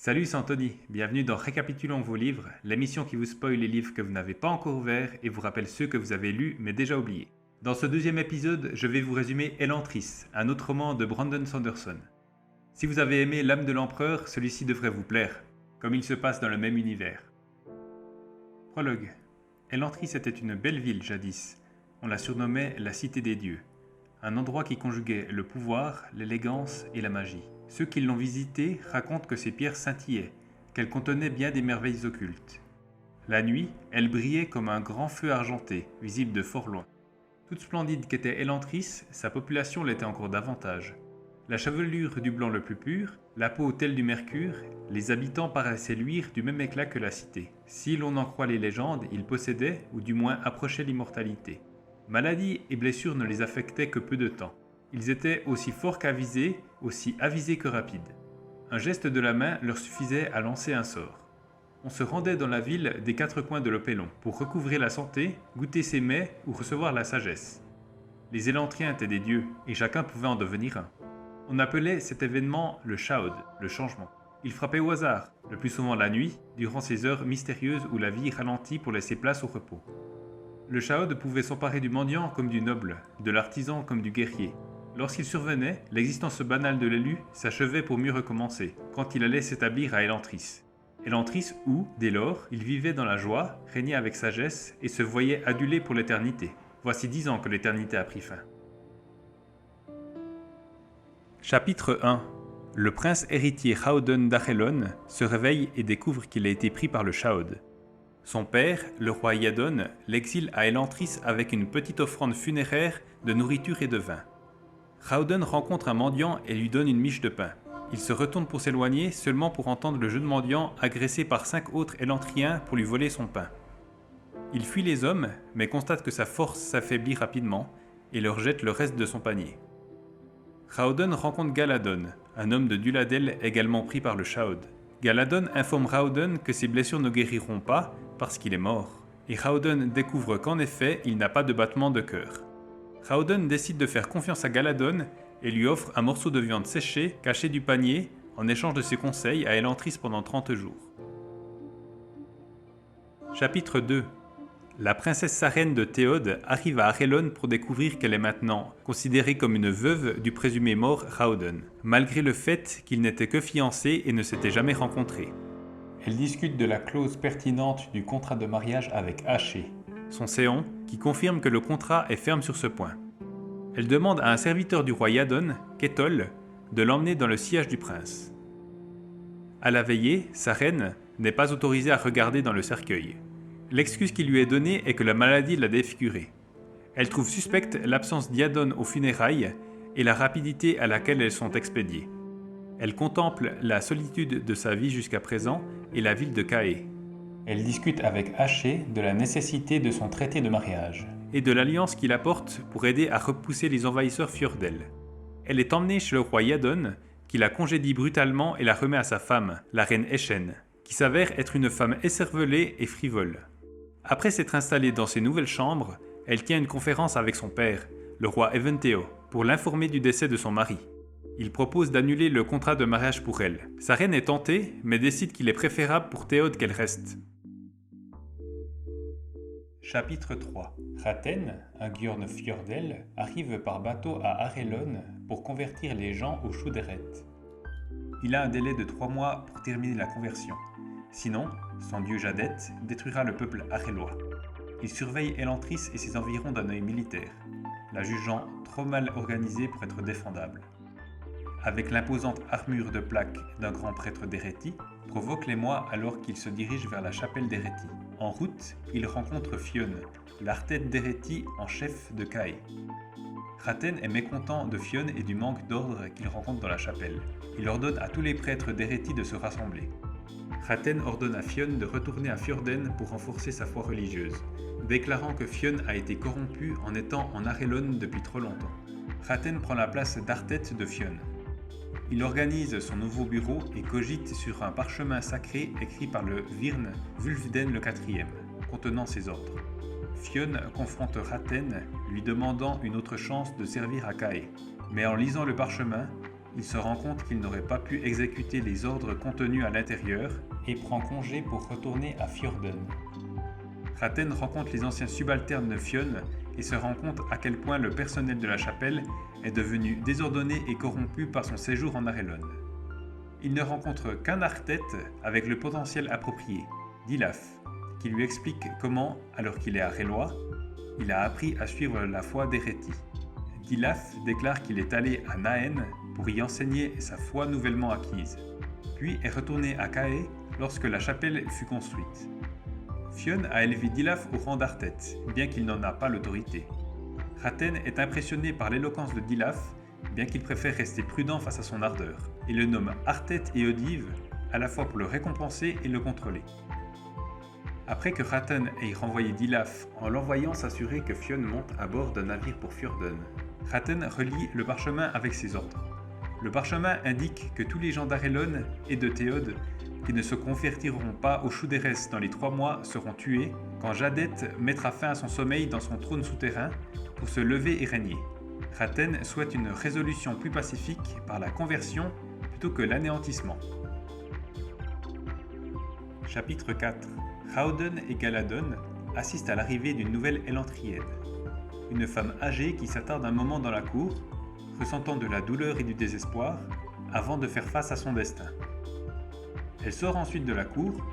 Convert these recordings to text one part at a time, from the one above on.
Salut, c'est Anthony. Bienvenue dans Récapitulons vos livres, l'émission qui vous spoil les livres que vous n'avez pas encore ouverts et vous rappelle ceux que vous avez lus mais déjà oubliés. Dans ce deuxième épisode, je vais vous résumer Elantris, un autre roman de Brandon Sanderson. Si vous avez aimé L'âme de l'empereur, celui-ci devrait vous plaire, comme il se passe dans le même univers. Prologue. Elantris était une belle ville jadis. On la surnommait la Cité des Dieux. Un endroit qui conjuguait le pouvoir, l'élégance et la magie. Ceux qui l'ont visité racontent que ces pierres scintillaient, qu'elles contenaient bien des merveilles occultes. La nuit, elles brillaient comme un grand feu argenté, visible de fort loin. Toute splendide qu'était Elantris, sa population l'était encore davantage. La chevelure du blanc le plus pur, la peau telle du mercure, les habitants paraissaient luire du même éclat que la cité. Si l'on en croit les légendes, ils possédaient, ou du moins approchaient l'immortalité. Maladies et blessures ne les affectaient que peu de temps. Ils étaient aussi forts qu'avisés, aussi avisés que rapides. Un geste de la main leur suffisait à lancer un sort. On se rendait dans la ville des quatre coins de l'Opélon pour recouvrer la santé, goûter ses mets ou recevoir la sagesse. Les Élantriens étaient des dieux, et chacun pouvait en devenir un. On appelait cet événement le Chaod, le changement. Il frappait au hasard, le plus souvent la nuit, durant ces heures mystérieuses où la vie ralentit pour laisser place au repos. Le Chaod pouvait s'emparer du mendiant comme du noble, de l'artisan comme du guerrier. Lorsqu'il survenait, l'existence banale de l'élu s'achevait pour mieux recommencer, quand il allait s'établir à Elantris. Elantris où, dès lors, il vivait dans la joie, régnait avec sagesse et se voyait adulé pour l'éternité. Voici 10 ans que l'éternité a pris fin. Chapitre 1. Le prince héritier Hraudon d'Achelon se réveille et découvre qu'il a été pris par le Chaod. Son père, le roi Iadon, l'exile à Elantris avec une petite offrande funéraire de nourriture et de vin. Hraudon rencontre un mendiant et lui donne une miche de pain. Il se retourne pour s'éloigner seulement pour entendre le jeune mendiant agressé par 5 autres Élantriens pour lui voler son pain. Il fuit les hommes, mais constate que sa force s'affaiblit rapidement et leur jette le reste de son panier. Hraudon rencontre Galadon, un homme de Duladel également pris par le Chaod. Galadon informe Hraudon que ses blessures ne guériront pas parce qu'il est mort. Et Hraudon découvre qu'en effet, il n'a pas de battement de cœur. Hraudon décide de faire confiance à Galadon et lui offre un morceau de viande séchée caché du panier en échange de ses conseils à Elantris pendant 30 jours. Chapitre 2. La princesse Sarène de Théod arrive à Achelon pour découvrir qu'elle est maintenant considérée comme une veuve du présumé mort Hraudon, malgré le fait qu'ils n'étaient que fiancés et ne s'étaient jamais rencontrés. Elle discute de la clause pertinente du contrat de mariage avec Haché, son séon, qui confirme que le contrat est ferme sur ce point. Elle demande à un serviteur du roi Iadon, Ketol, de l'emmener dans le sillage du prince. À la veillée, sa reine n'est pas autorisée à regarder dans le cercueil. L'excuse qui lui est donnée est que la maladie l'a défigurée. Elle trouve suspecte l'absence d'Iadon aux funérailles et la rapidité à laquelle elles sont expédiées. Elle contemple la solitude de sa vie jusqu'à présent et la ville de Caé. Elle discute avec Haché de la nécessité de son traité de mariage et de l'alliance qu'il apporte pour aider à repousser les envahisseurs Fjordell. Elle est emmenée chez le roi Iadon, qui la congédie brutalement et la remet à sa femme, la reine Eshen, qui s'avère être une femme écervelée et frivole. Après s'être installée dans ses nouvelles chambres, elle tient une conférence avec son père, le roi Eventeo, pour l'informer du décès de son mari. Il propose d'annuler le contrat de mariage pour elle. Sa reine est tentée, mais décide qu'il est préférable pour Théod qu'elle reste. Chapitre 3. Raten, un Gjorn Fjordell, arrive par bateau à Achelon pour convertir les gens au Chouderet. Il a un délai de 3 mois pour terminer la conversion. Sinon, son dieu Jadet détruira le peuple achélois. Il surveille Elantris et ses environs d'un œil militaire, la jugeant trop mal organisée pour être défendable. Avec l'imposante armure de plaque d'un grand prêtre d'Hérétie, provoque l'émoi alors qu'il se dirige vers la chapelle d'Hérétie. En route, il rencontre Fionn, l'artète d'Hérétie en chef de Caé. Raten est mécontent de Fionn et du manque d'ordre qu'il rencontre dans la chapelle. Il ordonne à tous les prêtres d'Hérétie de se rassembler. Raten ordonne à Fionn de retourner à Fjorden pour renforcer sa foi religieuse, déclarant que Fionn a été corrompu en étant en Achelon depuis trop longtemps. Raten prend la place d'artète de Fionn. Il organise son nouveau bureau et cogite sur un parchemin sacré écrit par le Virne Wulfden le IV, contenant ses ordres. Fionn confronte Raten, lui demandant une autre chance de servir à Caé. Mais en lisant le parchemin, Il se rend compte qu'il n'aurait pas pu exécuter les ordres contenus à l'intérieur et prend congé pour retourner à Fjorden. Ratten rencontre les anciens subalternes de Fionn et se rend compte à quel point le personnel de la chapelle est devenu désordonné et corrompu par son séjour en Arelon. Il ne rencontre qu'un Artet avec le potentiel approprié, Dilaf, qui lui explique comment, alors qu'il est à Relois, il a appris à suivre la foi d'Erethi. Dilaf déclare qu'il est allé à Naen pour y enseigner sa foi nouvellement acquise, puis est retourné à Cae lorsque la chapelle fut construite. Fionn a élevé Dilaf au rang d'Artet, bien qu'il n'en a pas l'autorité. Ratten est impressionné par l'éloquence de Dilaf, bien qu'il préfère rester prudent face à son ardeur, et le nomme Artet et Odive, à la fois pour le récompenser et le contrôler. Après que Ratten ait renvoyé Dilaf en l'envoyant s'assurer que Fionn monte à bord d'un navire pour Fjorden, Ratten relie le parchemin avec ses ordres. Le parchemin indique que tous les gens d'Arelon et de Théod qui ne se convertiront pas au Shudérès dans les 3 mois seront tués quand Jadet mettra fin à son sommeil dans son trône souterrain pour se lever et régner. Ratten souhaite une résolution plus pacifique par la conversion plutôt que l'anéantissement. Chapitre 4. Hraudun et Galadon assistent à l'arrivée d'une nouvelle Elantrienne. Une femme âgée qui s'attarde un moment dans la cour, ressentant de la douleur et du désespoir, avant de faire face à son destin. Elle sort ensuite de la cour,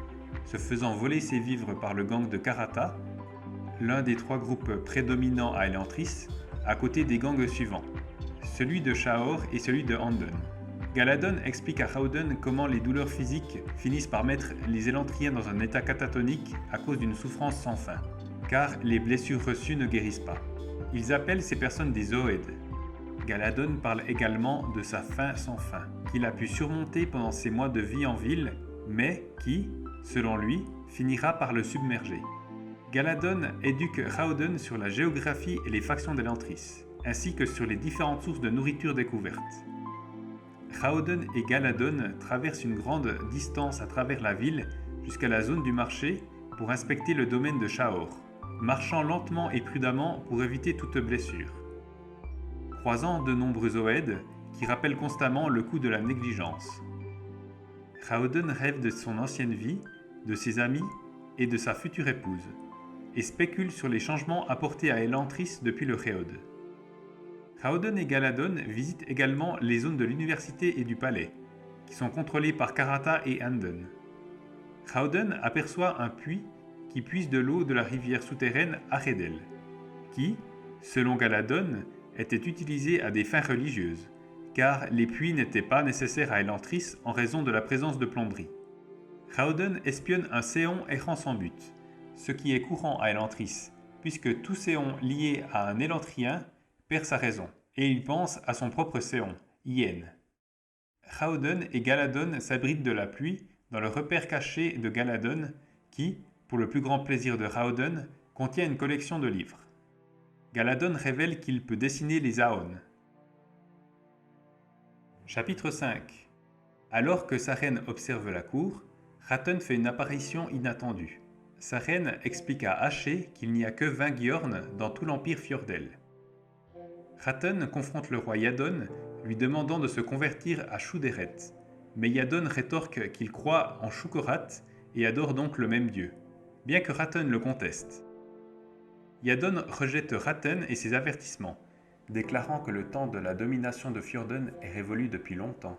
se faisant voler ses vivres par le gang de Karata, l'un des 3 groupes prédominants à Elantris, à côté des gangs suivants, celui de Shahor et celui de Andon. Galadon explique à Hraudun comment les douleurs physiques finissent par mettre les Elantriens dans un état catatonique à cause d'une souffrance sans fin, car les blessures reçues ne guérissent pas. Ils appellent ces personnes des Zoed. Galadon parle également de sa faim sans fin, qu'il a pu surmonter pendant ses mois de vie en ville, mais qui, selon lui, finira par le submerger. Galadon éduque Hraudun sur la géographie et les factions d'Elantris, ainsi que sur les différentes sources de nourriture découvertes. Hraudun et Galadon traversent une grande distance à travers la ville jusqu'à la zone du marché pour inspecter le domaine de Shahor, marchant lentement et prudemment pour éviter toute blessure. Croisant de nombreux Zoed qui rappellent constamment le coup de la négligence. Hraudun rêve de son ancienne vie, de ses amis et de sa future épouse, et spécule sur les changements apportés à Elantris depuis le Réod. Hraudun et Galadon visitent également les zones de l'université et du palais, qui sont contrôlées par Karata et Andon. Hraudun aperçoit un puits qui puise de l'eau de la rivière souterraine Aredel, qui, selon Galadon, était utilisé à des fins religieuses, car les puits n'étaient pas nécessaires à Elantris en raison de la présence de plomberie. Hraudun espionne un Séon errant sans but, ce qui est courant à Elantris, puisque tout Séon lié à un Elantrien perd sa raison, et il pense à son propre Séon, Yen. Hraudun et Galadon s'abritent de la pluie dans le repère caché de Galadon, qui, pour le plus grand plaisir de Hraudun, contient une collection de livres. Galadon révèle qu'il peut dessiner les Aon. Chapitre 5. Alors que Sarene observe la cour, Ratten fait une apparition inattendue. Sarene explique à Haché qu'il n'y a que 20 Gjorn dans tout l'empire Fjordell. Ratten confronte le roi Yadon, lui demandant de se convertir à Shuderet, mais Yadon rétorque qu'il croit en Shukorat et adore donc le même dieu, bien que Ratten le conteste. Yadon rejette Ratten et ses avertissements, déclarant que le temps de la domination de Fjorden est révolu depuis longtemps.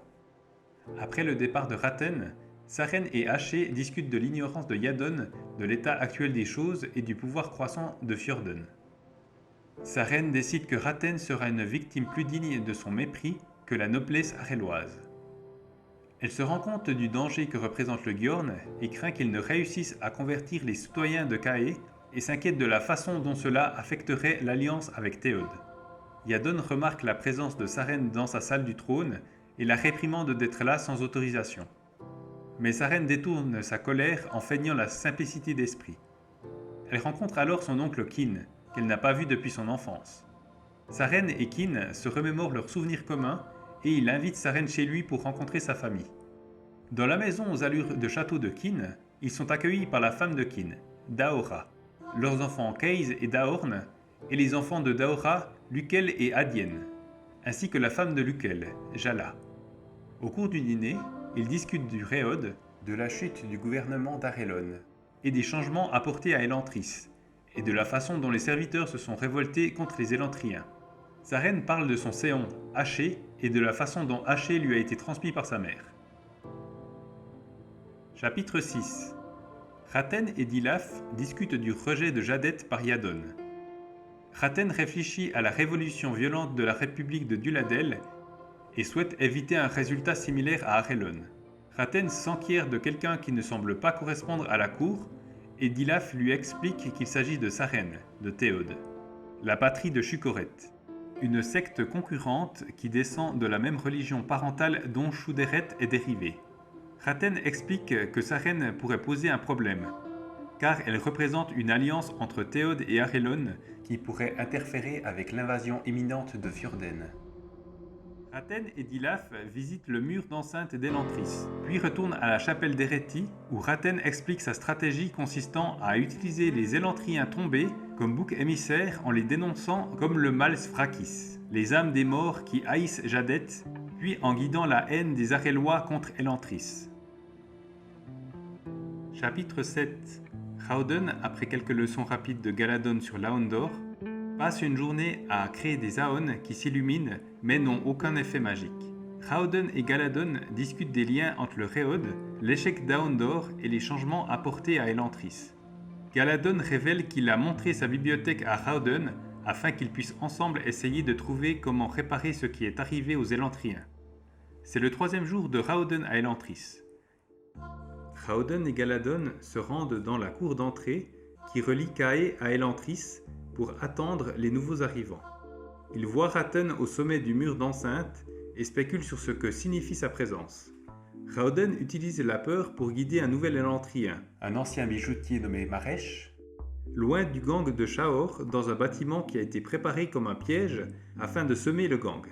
Après le départ de Ratten, Sarene et Haché discutent de l'ignorance de Yadon de l'état actuel des choses et du pouvoir croissant de Fjorden. Sarene décide que Ratten sera une victime plus digne de son mépris que la noblesse areloise. Elle se rend compte du danger que représente le Gjorn et craint qu'il ne réussisse à convertir les citoyens de Cae et s'inquiète de la façon dont cela affecterait l'alliance avec Théod. Yadon remarque la présence de Sarene dans sa salle du trône et la réprimande d'être là sans autorisation. Mais Sarene détourne sa colère en feignant la simplicité d'esprit. Elle rencontre alors son oncle Kin, qu'elle n'a pas vu depuis son enfance. Sarene et Kin se remémorent leurs souvenirs communs et il invite Sarene chez lui pour rencontrer sa famille. Dans la maison aux allures de château de Kin, ils sont accueillis par la femme de Kin, Daora, leurs enfants Keiz et Daorn, et les enfants de Daora, Lukel et Adien, ainsi que la femme de Lukel, Jala. Au cours du dîner, ils discutent du Réode, de la chute du gouvernement d'Arelon, et des changements apportés à Elantris, et de la façon dont les serviteurs se sont révoltés contre les Élantriens. Sa reine parle de son séon, Haché, et de la façon dont Haché lui a été transmis par sa mère. Chapitre 6. Raten et Dilaf discutent du rejet de Jadet par Yadon. Raten réfléchit à la révolution violente de la République de Duladel et souhaite éviter un résultat similaire à Arelon. Raten s'enquiert de quelqu'un qui ne semble pas correspondre à la cour et Dilaf lui explique qu'il s'agit de sa reine, de Théode, la patrie de Chukoret, une secte concurrente qui descend de la même religion parentale dont Chouderet est dérivé. Raten explique que sa reine pourrait poser un problème, car elle représente une alliance entre Théode et Arelon qui pourrait interférer avec l'invasion imminente de Fjorden. Raten et Dilaf visitent le mur d'enceinte d'Elantris, puis retournent à la chapelle d'Erethi, où Raten explique sa stratégie consistant à utiliser les Élantriens tombés comme bouc émissaire en les dénonçant comme le Mal Sfrakis, les âmes des morts qui haïssent Jadet, puis en guidant la haine des Arelois contre Elantris. Chapitre 7. Hraudon, après quelques leçons rapides de Galadon sur l'Aondor, passe une journée à créer des Aon qui s'illuminent mais n'ont aucun effet magique. Hraudon et Galadon discutent des liens entre le Réode, l'échec d'Aondor et les changements apportés à Elantris. Galadon révèle qu'il a montré sa bibliothèque à Hraudon afin qu'ils puissent ensemble essayer de trouver comment réparer ce qui est arrivé aux Élantriens. C'est le 3e jour de Hraudon à Elantris. Hraudon et Galadon se rendent dans la cour d'entrée qui relie Cae à Elantris pour attendre les nouveaux arrivants. Ils voient Raten au sommet du mur d'enceinte et spéculent sur ce que signifie sa présence. Hraudon utilise la peur pour guider un nouvel Élantrien, un ancien bijoutier nommé Maresh, loin du gang de Shaor dans un bâtiment qui a été préparé comme un piège afin de semer le gang.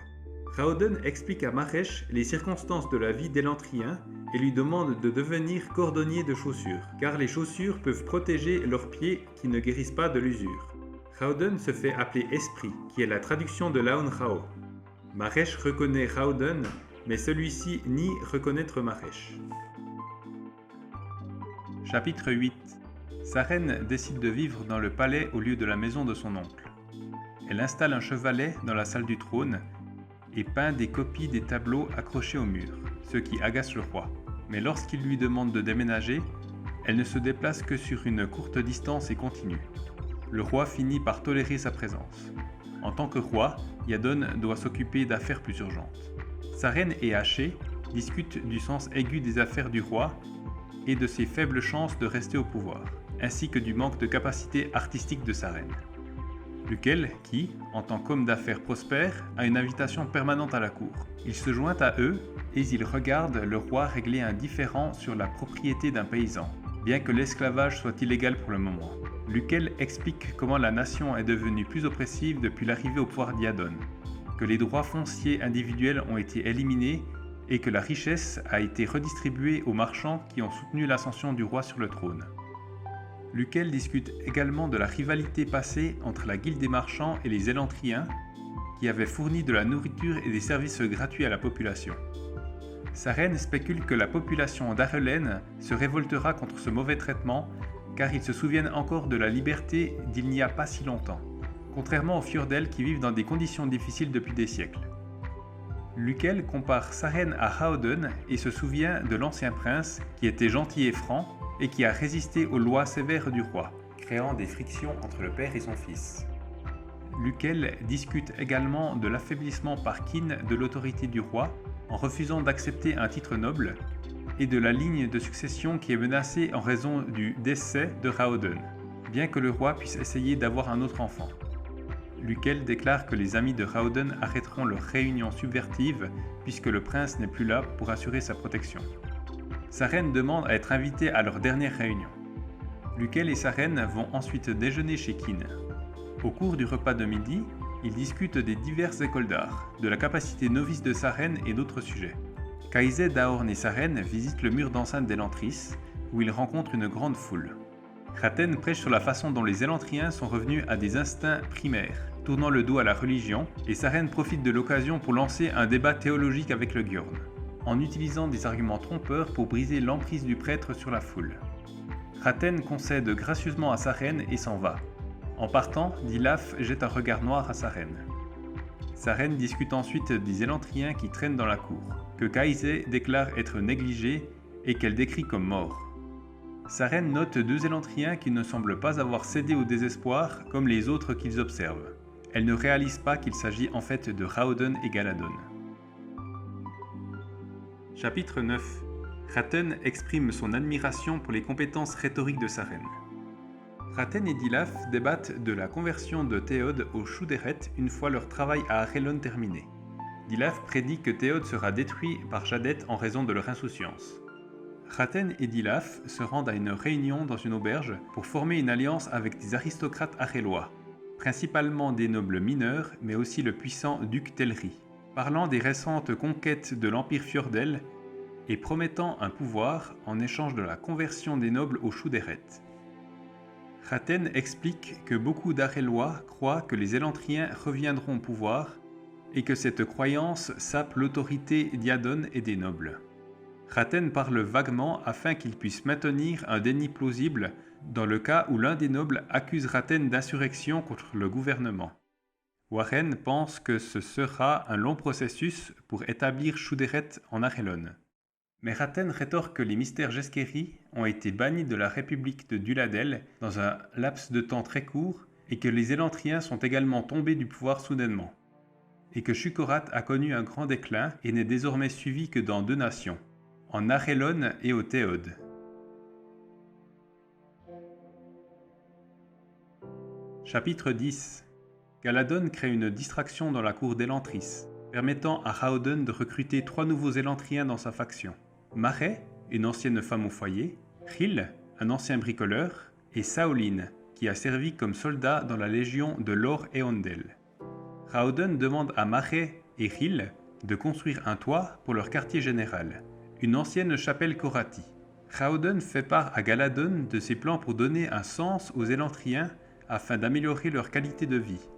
Hraudon explique à Maresh les circonstances de la vie d'Élantrien et lui demande de devenir cordonnier de chaussures, car les chaussures peuvent protéger leurs pieds qui ne guérissent pas de l'usure. Hraudon se fait appeler Esprit, qui est la traduction de Laon Rao. Maresh reconnaît Hraudon, mais celui-ci nie reconnaître Maresh. Chapitre 8. Sa reine décide de vivre dans le palais au lieu de la maison de son oncle. Elle installe un chevalet dans la salle du trône et peint des copies des tableaux accrochés au mur, ce qui agace le roi. Mais lorsqu'il lui demande de déménager, elle ne se déplace que sur une courte distance et continue. Le roi finit par tolérer sa présence. En tant que roi, Yadon doit s'occuper d'affaires plus urgentes. Sa reine et Haché discutent du sens aigu des affaires du roi et de ses faibles chances de rester au pouvoir, ainsi que du manque de capacité artistique de sa reine. Lequel, qui, en tant qu'homme d'affaires prospère, a une invitation permanente à la cour. Il se joint à eux et il regarde le roi régler un différend sur la propriété d'un paysan, bien que l'esclavage soit illégal pour le moment. Lequel explique comment la nation est devenue plus oppressive depuis l'arrivée au pouvoir d'Yadon, que les droits fonciers individuels ont été éliminés et que la richesse a été redistribuée aux marchands qui ont soutenu l'ascension du roi sur le trône. Lequel discute également de la rivalité passée entre la guilde des marchands et les Élantriens, qui avaient fourni de la nourriture et des services gratuits à la population. Sa reine spécule que la population d'Arelen se révoltera contre ce mauvais traitement, car ils se souviennent encore de la liberté d'il n'y a pas si longtemps, contrairement aux Fjordell qui vivent dans des conditions difficiles depuis des siècles. Lequel compare sa reine à Hraudon et se souvient de l'ancien prince qui était gentil et franc et qui a résisté aux lois sévères du roi, créant des frictions entre le père et son fils. Lequel discute également de l'affaiblissement par Kin de l'autorité du roi en refusant d'accepter un titre noble et de la ligne de succession qui est menacée en raison du décès de Hraudon, bien que le roi puisse essayer d'avoir un autre enfant. Lequel déclare que les amis de Hraudon arrêteront leur réunion subversive puisque le prince n'est plus là pour assurer sa protection. Sa reine demande à être invitée à leur dernière réunion. Lequel et sa reine vont ensuite déjeuner chez Kin. Au cours du repas de midi, ils discutent des diverses écoles d'art, de la capacité novice de sa reine et d'autres sujets. Kaizé, Daorn et sa reine visitent le mur d'enceinte d'Elantris, où ils rencontrent une grande foule. Raten prêche sur la façon dont les Élantriens sont revenus à des instincts primaires, tournant le dos à la religion, et sa reine profite de l'occasion pour lancer un débat théologique avec le Gjorn. en utilisant des arguments trompeurs pour briser l'emprise du prêtre sur la foule. Raten concède gracieusement à sa reine et s'en va. En partant, Dilaf jette un regard noir à sa reine. Sa reine discute ensuite des élantriens qui traînent dans la cour, que Kaisei déclare être négligés et qu'elle décrit comme morts. Sa reine note 2 élantriens qui ne semblent pas avoir cédé au désespoir comme les autres qu'ils observent. Elle ne réalise pas qu'il s'agit en fait de Raoden et Galadon. Chapitre 9. Raten exprime son admiration pour les compétences rhétoriques de sa reine. Raten et Dilaf débattent de la conversion de Théod au Shu-Deret une fois leur travail à Arelon terminé. Dilaf prédit que Théod sera détruit par Jadet en raison de leur insouciance. Raten et Dilaf se rendent à une réunion dans une auberge pour former une alliance avec des aristocrates arélois, principalement des nobles mineurs, mais aussi le puissant duc Telri, parlant des récentes conquêtes de l'Empire Fjordell et promettant un pouvoir en échange de la conversion des nobles au Shu-Deret. Raten explique que beaucoup d'Arélois croient que les Élantriens reviendront au pouvoir et que cette croyance sape l'autorité d'Iadon et des nobles. Raten parle vaguement afin qu'il puisse maintenir un déni plausible dans le cas où l'un des nobles accuse Raten d'insurrection contre le gouvernement. Warren pense que ce sera un long processus pour établir Shu-Deret en Arelon. Mais Raten rétorque que les mystères Jeskeri ont été bannis de la République de Duladel dans un laps de temps très court et que les Élantriens sont également tombés du pouvoir soudainement, et que Shukorat a connu un grand déclin et n'est désormais suivi que dans 2 nations, en Arelon et au Théod. Chapitre 10. Galadon crée une distraction dans la cour d'Elantris, permettant à Raoden de recruter 3 nouveaux Élantriens dans sa faction. Marais, une ancienne femme au foyer, Ril, un ancien bricoleur, et Saoline, qui a servi comme soldat dans la légion de Lor Eondel. Raoden demande à Marais et Ril de construire un toit pour leur quartier général, une ancienne chapelle Korati. Raoden fait part à Galadon de ses plans pour donner un sens aux Élantriens afin d'améliorer leur qualité de vie.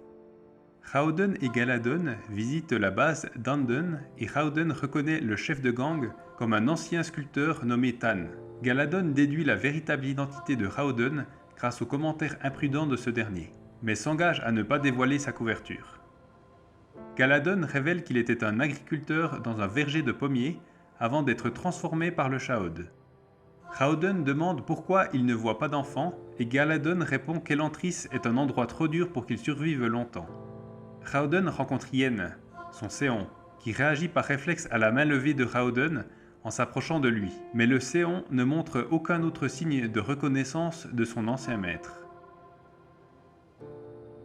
Raoden et Galadon visitent la base d'Anden et Raoden reconnaît le chef de gang comme un ancien sculpteur nommé Tan. Galadon déduit la véritable identité de Raoden grâce aux commentaires imprudents de ce dernier, mais s'engage à ne pas dévoiler sa couverture. Galadon révèle qu'il était un agriculteur dans un verger de pommiers avant d'être transformé par le Shaod. Raoden demande pourquoi il ne voit pas d'enfants et Galadon répond qu'Elantris est un endroit trop dur pour qu'il survive longtemps. Raoden rencontre Yen, son Séon, qui réagit par réflexe à la main levée de Raoden en s'approchant de lui, mais le Séon ne montre aucun autre signe de reconnaissance de son ancien maître.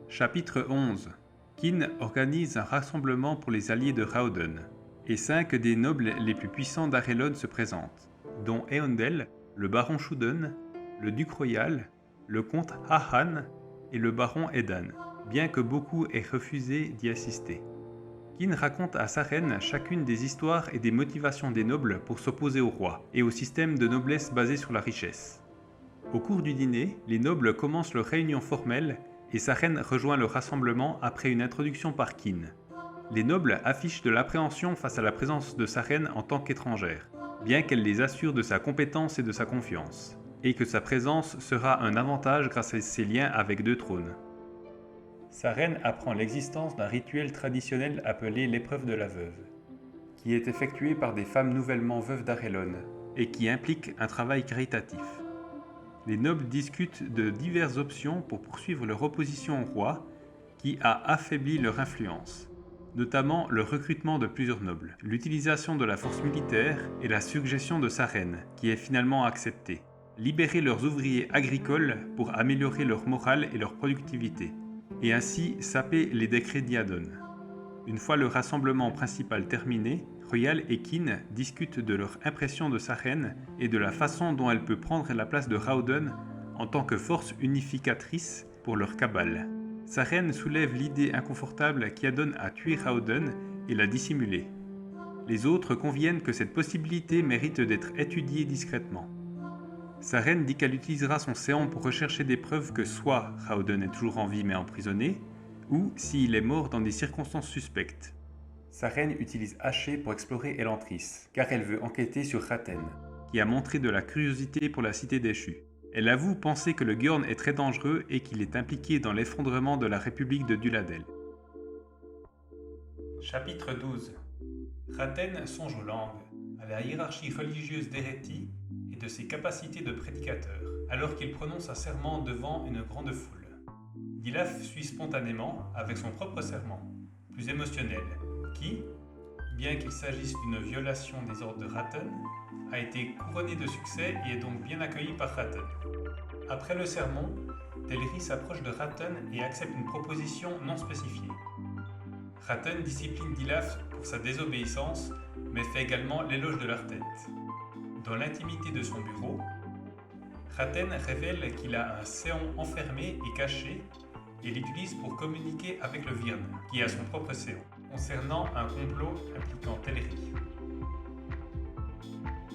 Chapitre 11. Kin organise un rassemblement pour les alliés de Raoden, et 5 des nobles les plus puissants d'Arelon se présentent, dont Eondel, le baron Shuden, le duc royal, le comte Hahan et le baron Edan, bien que beaucoup aient refusé d'y assister. Kin raconte à sa reine chacune des histoires et des motivations des nobles pour s'opposer au roi et au système de noblesse basé sur la richesse. Au cours du dîner, les nobles commencent leur réunion formelle et sa reine rejoint le rassemblement après une introduction par Kin. Les nobles affichent de l'appréhension face à la présence de sa reine en tant qu'étrangère, bien qu'elle les assure de sa compétence et de sa confiance, et que sa présence sera un avantage grâce à ses liens avec 2 trônes. Sa reine apprend l'existence d'un rituel traditionnel appelé l'épreuve de la veuve, qui est effectué par des femmes nouvellement veuves d'Arelon, et qui implique un travail caritatif. Les nobles discutent de diverses options pour poursuivre leur opposition au roi, qui a affaibli leur influence, notamment le recrutement de plusieurs nobles, l'utilisation de la force militaire et la suggestion de sa reine, qui est finalement acceptée. Libérer leurs ouvriers agricoles pour améliorer leur morale et leur productivité, et ainsi saper les décrets d'Iadon. Une fois le rassemblement principal terminé, Royal et Kin discutent de leur impression de sa reine et de la façon dont elle peut prendre la place de Raoden en tant que force unificatrice pour leur cabale. Sa reine soulève l'idée inconfortable qu'Iadon a tué Raoden et l'a dissimulé. Les autres conviennent que cette possibilité mérite d'être étudiée discrètement. Sa reine dit qu'elle utilisera son séant pour rechercher des preuves que soit Raoden est toujours en vie mais emprisonné, ou s'il est mort dans des circonstances suspectes. Sa reine utilise Haché pour explorer Elantris, car elle veut enquêter sur Raten, qui a montré de la curiosité pour la cité déchue. Elle avoue penser que le Gjörn est très dangereux et qu'il est impliqué dans l'effondrement de la République de Duladel. Chapitre 12. Raten songe aux langues, à la hiérarchie religieuse d'Hérétie et de ses capacités de prédicateur, alors qu'il prononce un serment devant une grande foule. Dilaf suit spontanément avec son propre serment, plus émotionnel, qui, bien qu'il s'agisse d'une violation des ordres de Raten, a été couronné de succès et est donc bien accueilli par Raten. Après le sermon, Telri s'approche de Raten et accepte une proposition non spécifiée. Raten discipline Dilaf pour sa désobéissance, mais fait également l'éloge de leur tête. Dans l'intimité de son bureau, Raten révèle qu'il a un séon enfermé et caché et l'utilise pour communiquer avec le Virn, qui a son propre séon, concernant un complot impliquant Telri.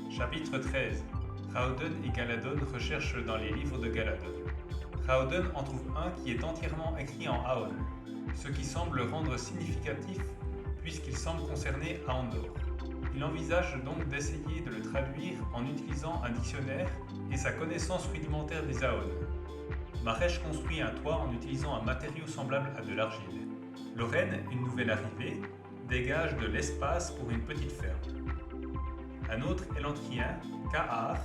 Chapitre 13. Raoden et Galadon recherchent dans les livres de Galadon. Raoden en trouve un qui est entièrement écrit en Aon, ce qui semble le rendre significatif puisqu'il semble concerner Aondor. Il envisage donc d'essayer de le traduire en utilisant un dictionnaire et sa connaissance rudimentaire des Aon. Maresh construit un toit en utilisant un matériau semblable à de l'argile. Lorraine, une nouvelle arrivée, dégage de l'espace pour une petite ferme. Un autre élantrien, Kahar,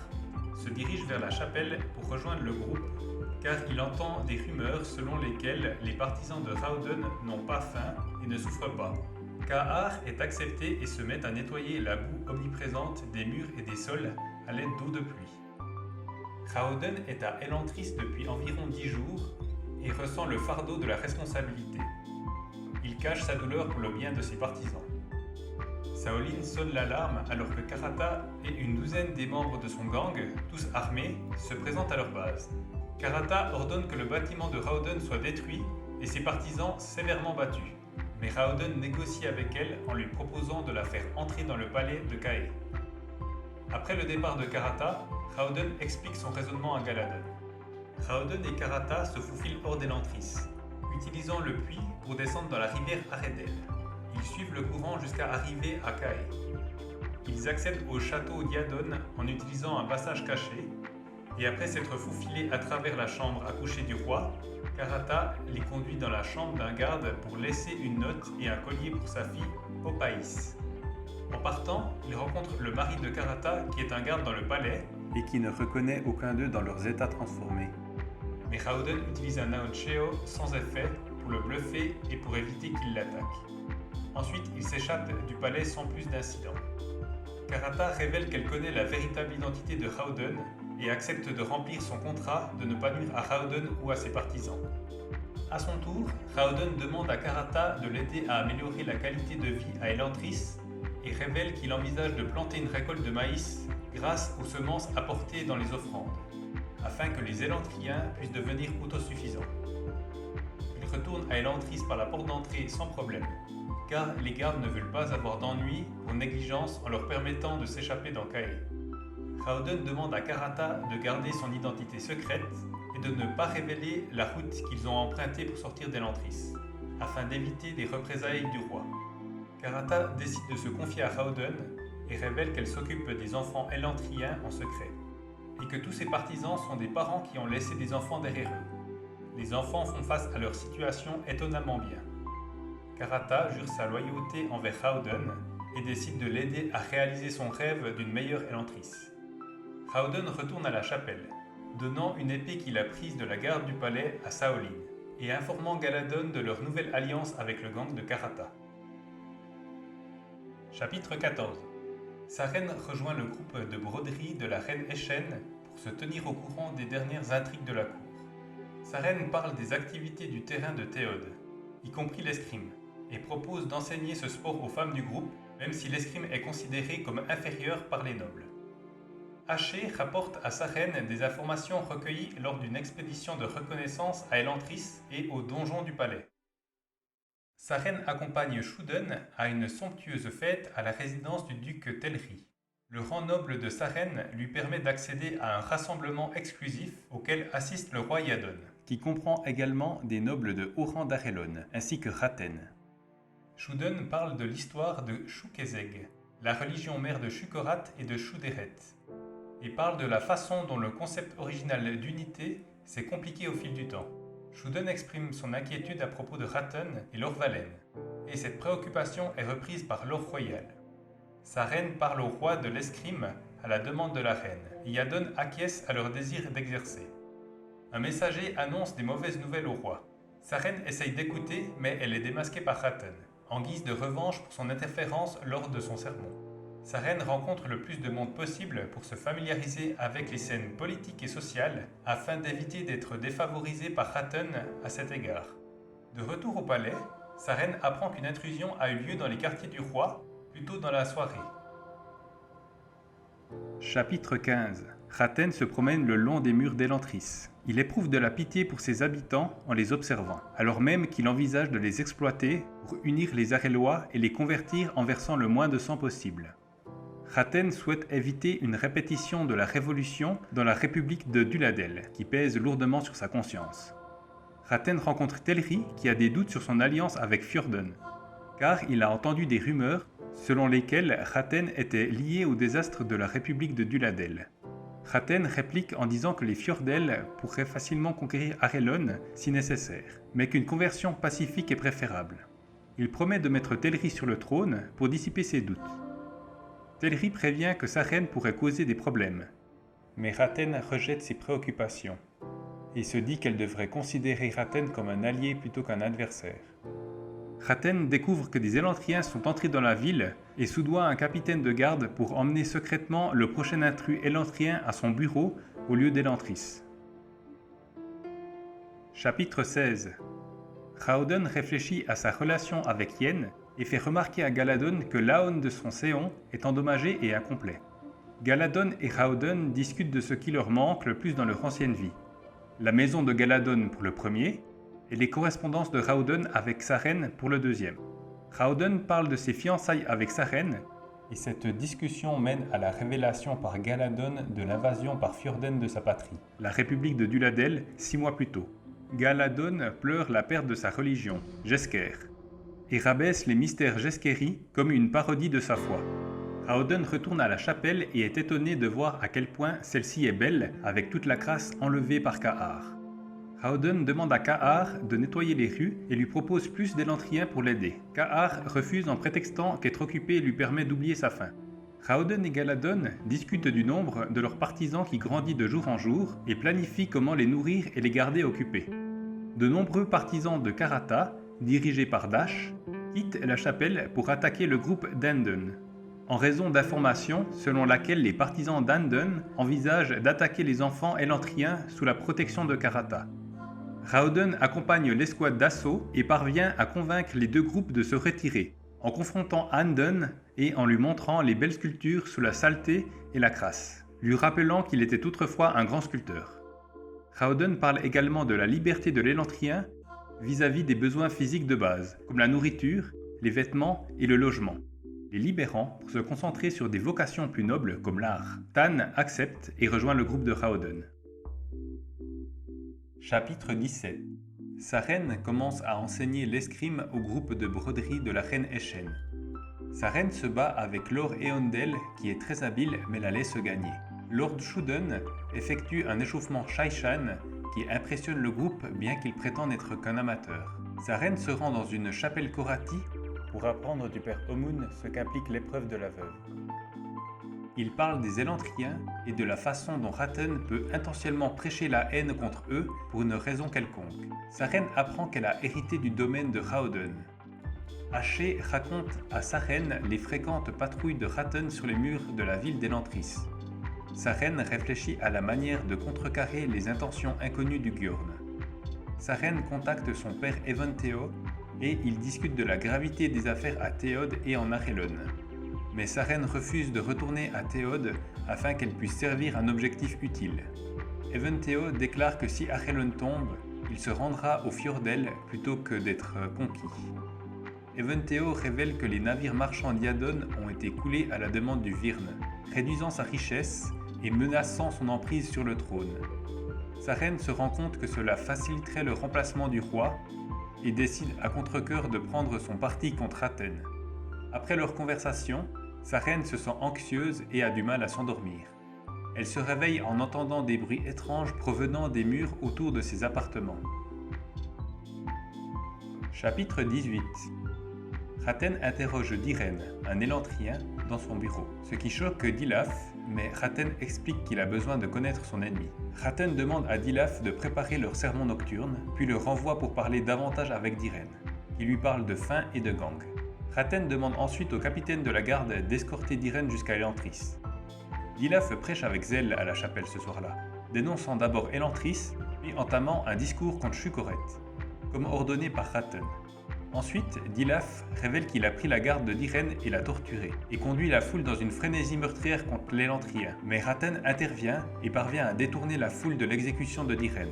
se dirige vers la chapelle pour rejoindre le groupe car il entend des rumeurs selon lesquelles les partisans de Raoden n'ont pas faim et ne souffrent pas. Kahar est accepté et se met à nettoyer la boue omniprésente des murs et des sols à l'aide d'eau de pluie. Raoden est à Elantris depuis environ 10 jours et ressent le fardeau de la responsabilité. Il cache sa douleur pour le bien de ses partisans. Saolin sonne l'alarme alors que Karata et une douzaine des membres de son gang, tous armés, se présentent à leur base. Karata ordonne que le bâtiment de Raoden soit détruit et ses partisans sévèrement battus. Mais Raoden négocie avec elle en lui proposant de la faire entrer dans le palais de Kae. Après le départ de Karata, Raoden explique son raisonnement à Galadon. Raoden et Karata se faufilent hors d'Elantris, utilisant le puits pour descendre dans la rivière Aredel. Ils suivent le courant jusqu'à arriver à Kae. Ils accèdent au château d'Iadon en utilisant un passage caché, et après s'être faufilés à travers la chambre à coucher du roi, Karata les conduit dans la chambre d'un garde pour laisser une note et un collier pour sa fille, Opaïs. En partant, ils rencontrent le mari de Karata qui est un garde dans le palais et qui ne reconnaît aucun d'eux dans leurs états transformés. Mais Raoden utilise un Naocheo sans effet pour le bluffer et pour éviter qu'il l'attaque. Ensuite, il s'échappe du palais sans plus d'incidents. Karata révèle qu'elle connaît la véritable identité de Raoden et accepte de remplir son contrat de ne pas nuire à Raoden ou à ses partisans. À son tour, Raoden demande à Karata de l'aider à améliorer la qualité de vie à Elantris et révèle qu'il envisage de planter une récolte de maïs grâce aux semences apportées dans les offrandes, afin que les Elantriens puissent devenir autosuffisants. Il retourne à Elantris par la porte d'entrée sans problème, car les gardes ne veulent pas avoir d'ennui ou négligence en leur permettant de s'échapper dans Kae. Raoden demande à Karata de garder son identité secrète et de ne pas révéler la route qu'ils ont empruntée pour sortir d'Elantris, afin d'éviter des représailles du roi. Karata décide de se confier à Raoden et révèle qu'elle s'occupe des enfants élantriens en secret, et que tous ses partisans sont des parents qui ont laissé des enfants derrière eux. Les enfants font face à leur situation étonnamment bien. Karata jure sa loyauté envers Raoden et décide de l'aider à réaliser son rêve d'une meilleure Elantris. Raoden retourne à la chapelle, donnant une épée qu'il a prise de la garde du palais à Saolin, et informant Galadon de leur nouvelle alliance avec le gang de Karata. Chapitre 14. Saren rejoint le groupe de broderie de la reine Eshen pour se tenir au courant des dernières intrigues de la cour. Saren parle des activités du terrain de Théod, y compris l'escrime, et propose d'enseigner ce sport aux femmes du groupe, même si l'escrime est considéré comme inférieur par les nobles. Haché rapporte à Saren des informations recueillies lors d'une expédition de reconnaissance à Elantris et au donjon du palais. Saren accompagne Shuden à une somptueuse fête à la résidence du duc Telri. Le rang noble de Saren lui permet d'accéder à un rassemblement exclusif auquel assiste le roi Iadon, qui comprend également des nobles de haut rang d'Arelon, ainsi que Raten. Shuden parle de l'histoire de Shukezeg, la religion mère de Shukorat et de Shuderet, et parle de la façon dont le concept original d'unité s'est compliqué au fil du temps. Shuden exprime son inquiétude à propos de Ratten et Lorvalen, et cette préoccupation est reprise par l'or royal. Sa reine parle au roi de l'escrime à la demande de la reine, et Yadon acquiesce à leur désir d'exercer. Un messager annonce des mauvaises nouvelles au roi. Sa reine essaye d'écouter, mais elle est démasquée par Ratten, en guise de revanche pour son interférence lors de son sermon. Sa reine rencontre le plus de monde possible pour se familiariser avec les scènes politiques et sociales afin d'éviter d'être défavorisée par Ratten à cet égard. De retour au palais, sa reine apprend qu'une intrusion a eu lieu dans les quartiers du roi, plus tôt dans la soirée. Chapitre 15. Ratten se promène le long des murs d'Elantris. Il éprouve de la pitié pour ses habitants en les observant, alors même qu'il envisage de les exploiter pour unir les Arellois et les convertir en versant le moins de sang possible. Ratten souhaite éviter une répétition de la révolution dans la République de Duladel, qui pèse lourdement sur sa conscience. Ratten rencontre Telri qui a des doutes sur son alliance avec Fjorden, car il a entendu des rumeurs selon lesquelles Ratten était lié au désastre de la République de Duladel. Ratten réplique en disant que les Fjordell pourraient facilement conquérir Arelon si nécessaire, mais qu'une conversion pacifique est préférable. Il promet de mettre Telri sur le trône pour dissiper ses doutes. Telri prévient que sa reine pourrait causer des problèmes, mais Ratten rejette ses préoccupations et se dit qu'elle devrait considérer Ratten comme un allié plutôt qu'un adversaire. Ratten découvre que des Élantriens sont entrés dans la ville et soudoie un capitaine de garde pour emmener secrètement le prochain intrus élantrien à son bureau au lieu d'Elantris. Chapitre 16. Raoden réfléchit à sa relation avec Yen et fait remarquer à Galadon que l'Aon de son séon est endommagé et incomplet. Galadon et Raoden discutent de ce qui leur manque le plus dans leur ancienne vie. La maison de Galadon pour le premier, et les correspondances de Raoden avec sa reine pour le deuxième. Raoden parle de ses fiançailles avec sa reine, et cette discussion mène à la révélation par Galadon de l'invasion par Fjorden de sa patrie, la République de Duladel, 6 mois plus tôt. Galadon pleure la perte de sa religion, Jesker, et rabaisse les mystères Jeskeri comme une parodie de sa foi. Raoden retourne à la chapelle et est étonné de voir à quel point celle-ci est belle avec toute la crasse enlevée par Kahar. Raoden demande à Kahar de nettoyer les rues et lui propose plus d'Élantriens pour l'aider. Kahar refuse en prétextant qu'être occupé lui permet d'oublier sa faim. Raoden et Galadon discutent du nombre de leurs partisans qui grandit de jour en jour et planifient comment les nourrir et les garder occupés. De nombreux partisans de Karata, dirigés par Dash, quittent la chapelle pour attaquer le groupe d'Andon, en raison d'informations selon laquelle les partisans d'Andon envisagent d'attaquer les enfants élantriens sous la protection de Karata. Raoden accompagne l'escouade d'assaut et parvient à convaincre les deux groupes de se retirer, en confrontant Andon et en lui montrant les belles sculptures sous la saleté et la crasse, lui rappelant qu'il était autrefois un grand sculpteur. Raoden parle également de la liberté de l'élantrien vis-à-vis des besoins physiques de base, comme la nourriture, les vêtements et le logement, les libérant pour se concentrer sur des vocations plus nobles comme l'art. Tan accepte et rejoint le groupe de Raoden. Chapitre 17. Sa reine commence à enseigner l'escrime au groupe de broderie de la reine Eshen. Sa reine se bat avec Lord Eondel qui est très habile mais la laisse gagner. Lord Shuden effectue un échauffement Shaishan qui impressionne le groupe bien qu'il prétende n'être qu'un amateur. Sa reine se rend dans une chapelle Korati pour apprendre du père Omun ce qu'implique l'épreuve de la veuve. Il parle des Élantriens et de la façon dont Ratten peut intentionnellement prêcher la haine contre eux pour une raison quelconque. Sa reine apprend qu'elle a hérité du domaine de Raoden. Haché raconte à sa reine les fréquentes patrouilles de Ratten sur les murs de la ville d'Elantris. Sa reine réfléchit à la manière de contrecarrer les intentions inconnues du Gjorn. Sa reine contacte son père Eventhéo et ils discutent de la gravité des affaires à Théod et en Arelon. Mais sa reine refuse de retourner à Théod afin qu'elle puisse servir un objectif utile. Eventhéo déclare que si Arelon tombe, il se rendra au Fjordell plutôt que d'être conquis. Eventhéo révèle que les navires marchands d'Iadon ont été coulés à la demande du Virn, réduisant sa richesse et menaçant son emprise sur le trône. Sa reine se rend compte que cela faciliterait le remplacement du roi et décide à contre-cœur de prendre son parti contre Athènes. Après leur conversation, sa reine se sent anxieuse et a du mal à s'endormir. Elle se réveille en entendant des bruits étranges provenant des murs autour de ses appartements. Chapitre 18. Raten interroge Dirène, un élantrien, dans son bureau, ce qui choque Dilaf, mais Raten explique qu'il a besoin de connaître son ennemi. Raten demande à Dilaf de préparer leur sermon nocturne, puis le renvoie pour parler davantage avec Dirène, qui lui parle de faim et de gang. Raten demande ensuite au capitaine de la garde d'escorter Dirène jusqu'à Elantris. Dilaf prêche avec zèle à la chapelle ce soir-là, dénonçant d'abord Elantris, puis entamant un discours contre Chukoret, comme ordonné par Raten. Ensuite, Dilaf révèle qu'il a pris la garde de Dirène et l'a torturée, et conduit la foule dans une frénésie meurtrière contre l'Élantrien. Mais Raten intervient et parvient à détourner la foule de l'exécution de Dirène,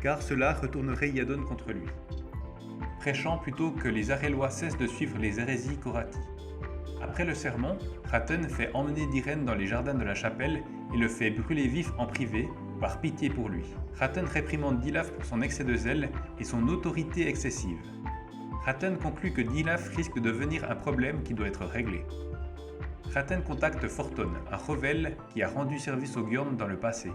car cela retournerait Iadon contre lui, prêchant plutôt que les Arélois cessent de suivre les hérésies Korati. Après le sermon, Raten fait emmener Dirène dans les jardins de la chapelle et le fait brûler vif en privé, par pitié pour lui. Raten réprimande Dilaf pour son excès de zèle et son autorité excessive. Raten conclut que Dilaf risque de devenir un problème qui doit être réglé. Raten contacte Forton, un rebelle qui a rendu service au Gjorn dans le passé.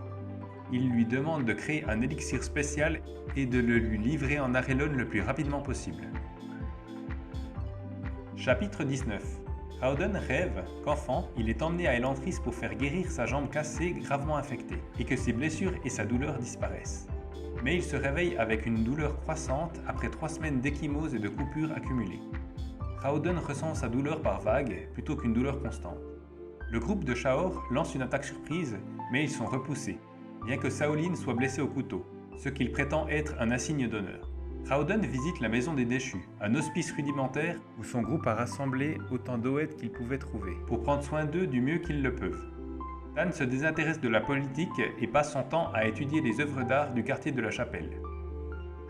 Il lui demande de créer un élixir spécial et de le lui livrer en Arelon le plus rapidement possible. Chapitre 19. Howden rêve qu'enfant, il est emmené à Elantris pour faire guérir sa jambe cassée gravement infectée, et que ses blessures et sa douleur disparaissent. Mais il se réveille avec une douleur croissante après 3 semaines d'échymose et de coupures accumulées. Howden ressent sa douleur par vagues plutôt qu'une douleur constante. Le groupe de Shaor lance une attaque surprise, mais ils sont repoussés, bien que Saoline soit blessé au couteau, ce qu'il prétend être un insigne d'honneur. Howden visite la maison des déchus, un hospice rudimentaire où son groupe a rassemblé autant d'Oèdes qu'ils pouvaient trouver, pour prendre soin d'eux du mieux qu'ils le peuvent. Tan se désintéresse de la politique et passe son temps à étudier les œuvres d'art du quartier de la Chapelle.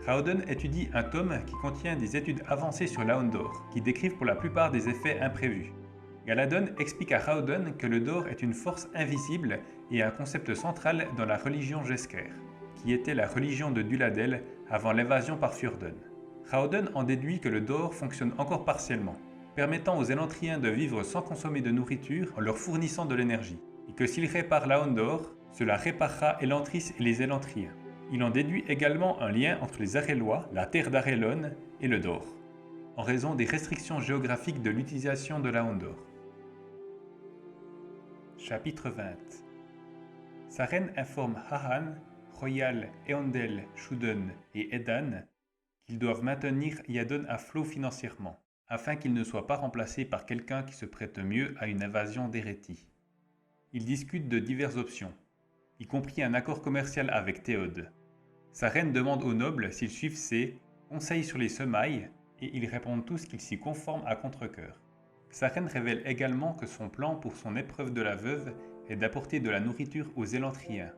Howden étudie un tome qui contient des études avancées sur l'Aondor, qui décrivent pour la plupart des effets imprévus. Galadon explique à Howden que le Dor est une force invisible et un concept central dans la religion Jesker, qui était la religion de Duladel avant l'évasion par Fjorden. Howden en déduit que le Dor fonctionne encore partiellement, permettant aux Élantriens de vivre sans consommer de nourriture en leur fournissant de l'énergie, et que s'il répare l'Aondor, cela réparera Elantris et les Élantriens. Il en déduit également un lien entre les Arélois, la terre d'Arelon et le Dor, en raison des restrictions géographiques de l'utilisation de l'Aondor. Chapitre 20. Sa reine informe Hahan, Royal, Eondel, Shuden et Edan qu'ils doivent maintenir Iadon à flot financièrement, afin qu'il ne soit pas remplacé par quelqu'un qui se prête mieux à une invasion d'Hérétie. Ils discutent de diverses options, y compris un accord commercial avec Théode. Sa reine demande aux nobles s'ils suivent ses conseils sur les semailles, et ils répondent tous qu'ils s'y conforment à contre-cœur. Sa reine révèle également que son plan pour son épreuve de la veuve est d'apporter de la nourriture aux Élantriens,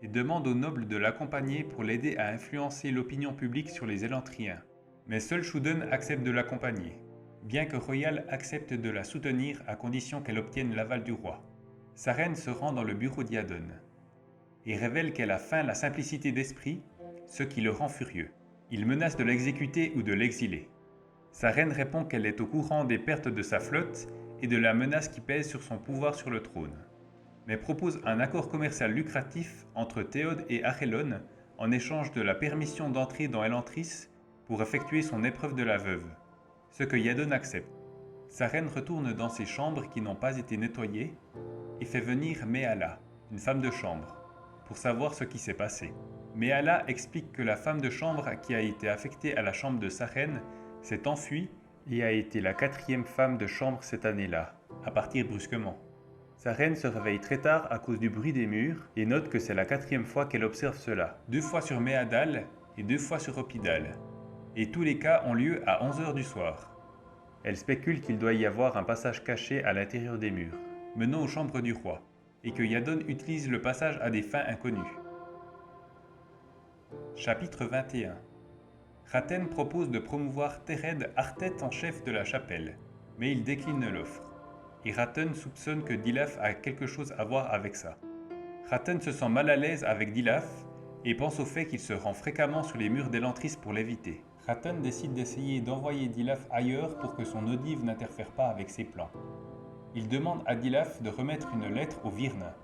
et demande aux nobles de l'accompagner pour l'aider à influencer l'opinion publique sur les Élantriens. Mais seul Shuden accepte de l'accompagner, bien que Royal accepte de la soutenir à condition qu'elle obtienne l'aval du roi. Sa reine se rend dans le bureau d'Iadon et révèle qu'elle a feint la simplicité d'esprit, ce qui le rend furieux. Il menace de l'exécuter ou de l'exiler. Sa reine répond qu'elle est au courant des pertes de sa flotte et de la menace qui pèse sur son pouvoir sur le trône, mais propose un accord commercial lucratif entre Théode et Arelon en échange de la permission d'entrer dans Elantris pour effectuer son épreuve de la veuve, ce que Iadon accepte. Sa reine retourne dans ses chambres qui n'ont pas été nettoyées et fait venir Méala, une femme de chambre, pour savoir ce qui s'est passé. Méala explique que la femme de chambre qui a été affectée à la chambre de sa reine s'est enfuie et a été la 4e femme de chambre cette année-là, à partir brusquement. Sa reine se réveille très tard à cause du bruit des murs et note que c'est la 4e fois qu'elle observe cela, 2 fois sur Méadal et 2 fois sur Opidal. Et tous les cas ont lieu à 11h du soir. Elle spécule qu'il doit y avoir un passage caché à l'intérieur des murs, menant aux chambres du roi, et que Iadon utilise le passage à des fins inconnues. Chapitre 21. Raten propose de promouvoir Tered Artet en chef de la chapelle, mais il décline l'offre. Et Raten soupçonne que Dilaf a quelque chose à voir avec ça. Raten se sent mal à l'aise avec Dilaf et pense au fait qu'il se rend fréquemment sur les murs d'Elantris pour l'éviter. Ratten décide d'essayer d'envoyer Dilaf ailleurs pour que son Odive n'interfère pas avec ses plans. Il demande à Dilaf de remettre une lettre au Virna,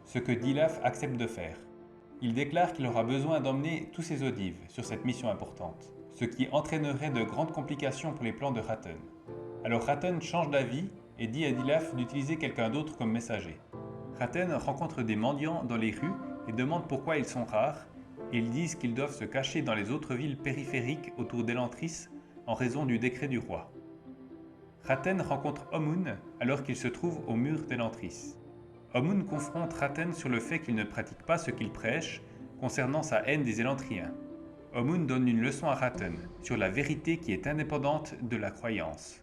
ce que Dilaf accepte de faire. Il déclare qu'il aura besoin d'emmener tous ses Odives sur cette mission importante, ce qui entraînerait de grandes complications pour les plans de Ratten. Alors Ratten change d'avis et dit à Dilaf d'utiliser quelqu'un d'autre comme messager. Ratten rencontre des mendiants dans les rues et demande pourquoi ils sont rares, et ils disent qu'ils doivent se cacher dans les autres villes périphériques autour d'Elantris en raison du décret du roi. Ratten rencontre Omun alors qu'il se trouve au mur d'Elantris. Omun confronte Ratten sur le fait qu'il ne pratique pas ce qu'il prêche concernant sa haine des Élantriens. Omun donne une leçon à Ratten sur la vérité qui est indépendante de la croyance.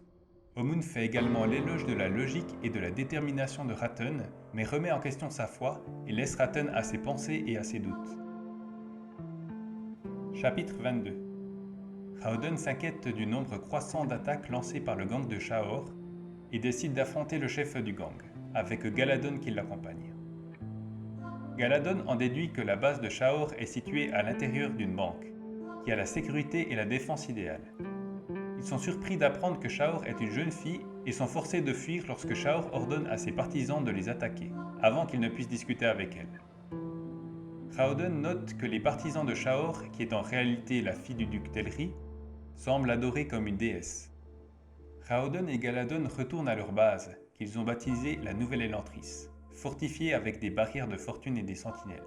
Omun fait également l'éloge de la logique et de la détermination de Ratten, mais remet en question sa foi et laisse Ratten à ses pensées et à ses doutes. Chapitre 22. Raoden s'inquiète du nombre croissant d'attaques lancées par le gang de Shahor et décide d'affronter le chef du gang, avec Galadon qui l'accompagne. Galadon en déduit que la base de Shahor est située à l'intérieur d'une banque, qui a la sécurité et la défense idéale. Ils sont surpris d'apprendre que Shahor est une jeune fille et sont forcés de fuir lorsque Shahor ordonne à ses partisans de les attaquer, avant qu'ils ne puissent discuter avec elle. Raoden note que les partisans de Shahor, qui est en réalité la fille du duc Telri, semblent l'adorée comme une déesse. Raoden et Galadon retournent à leur base, qu'ils ont baptisée la Nouvelle Elantris, fortifiée avec des barrières de fortune et des sentinelles.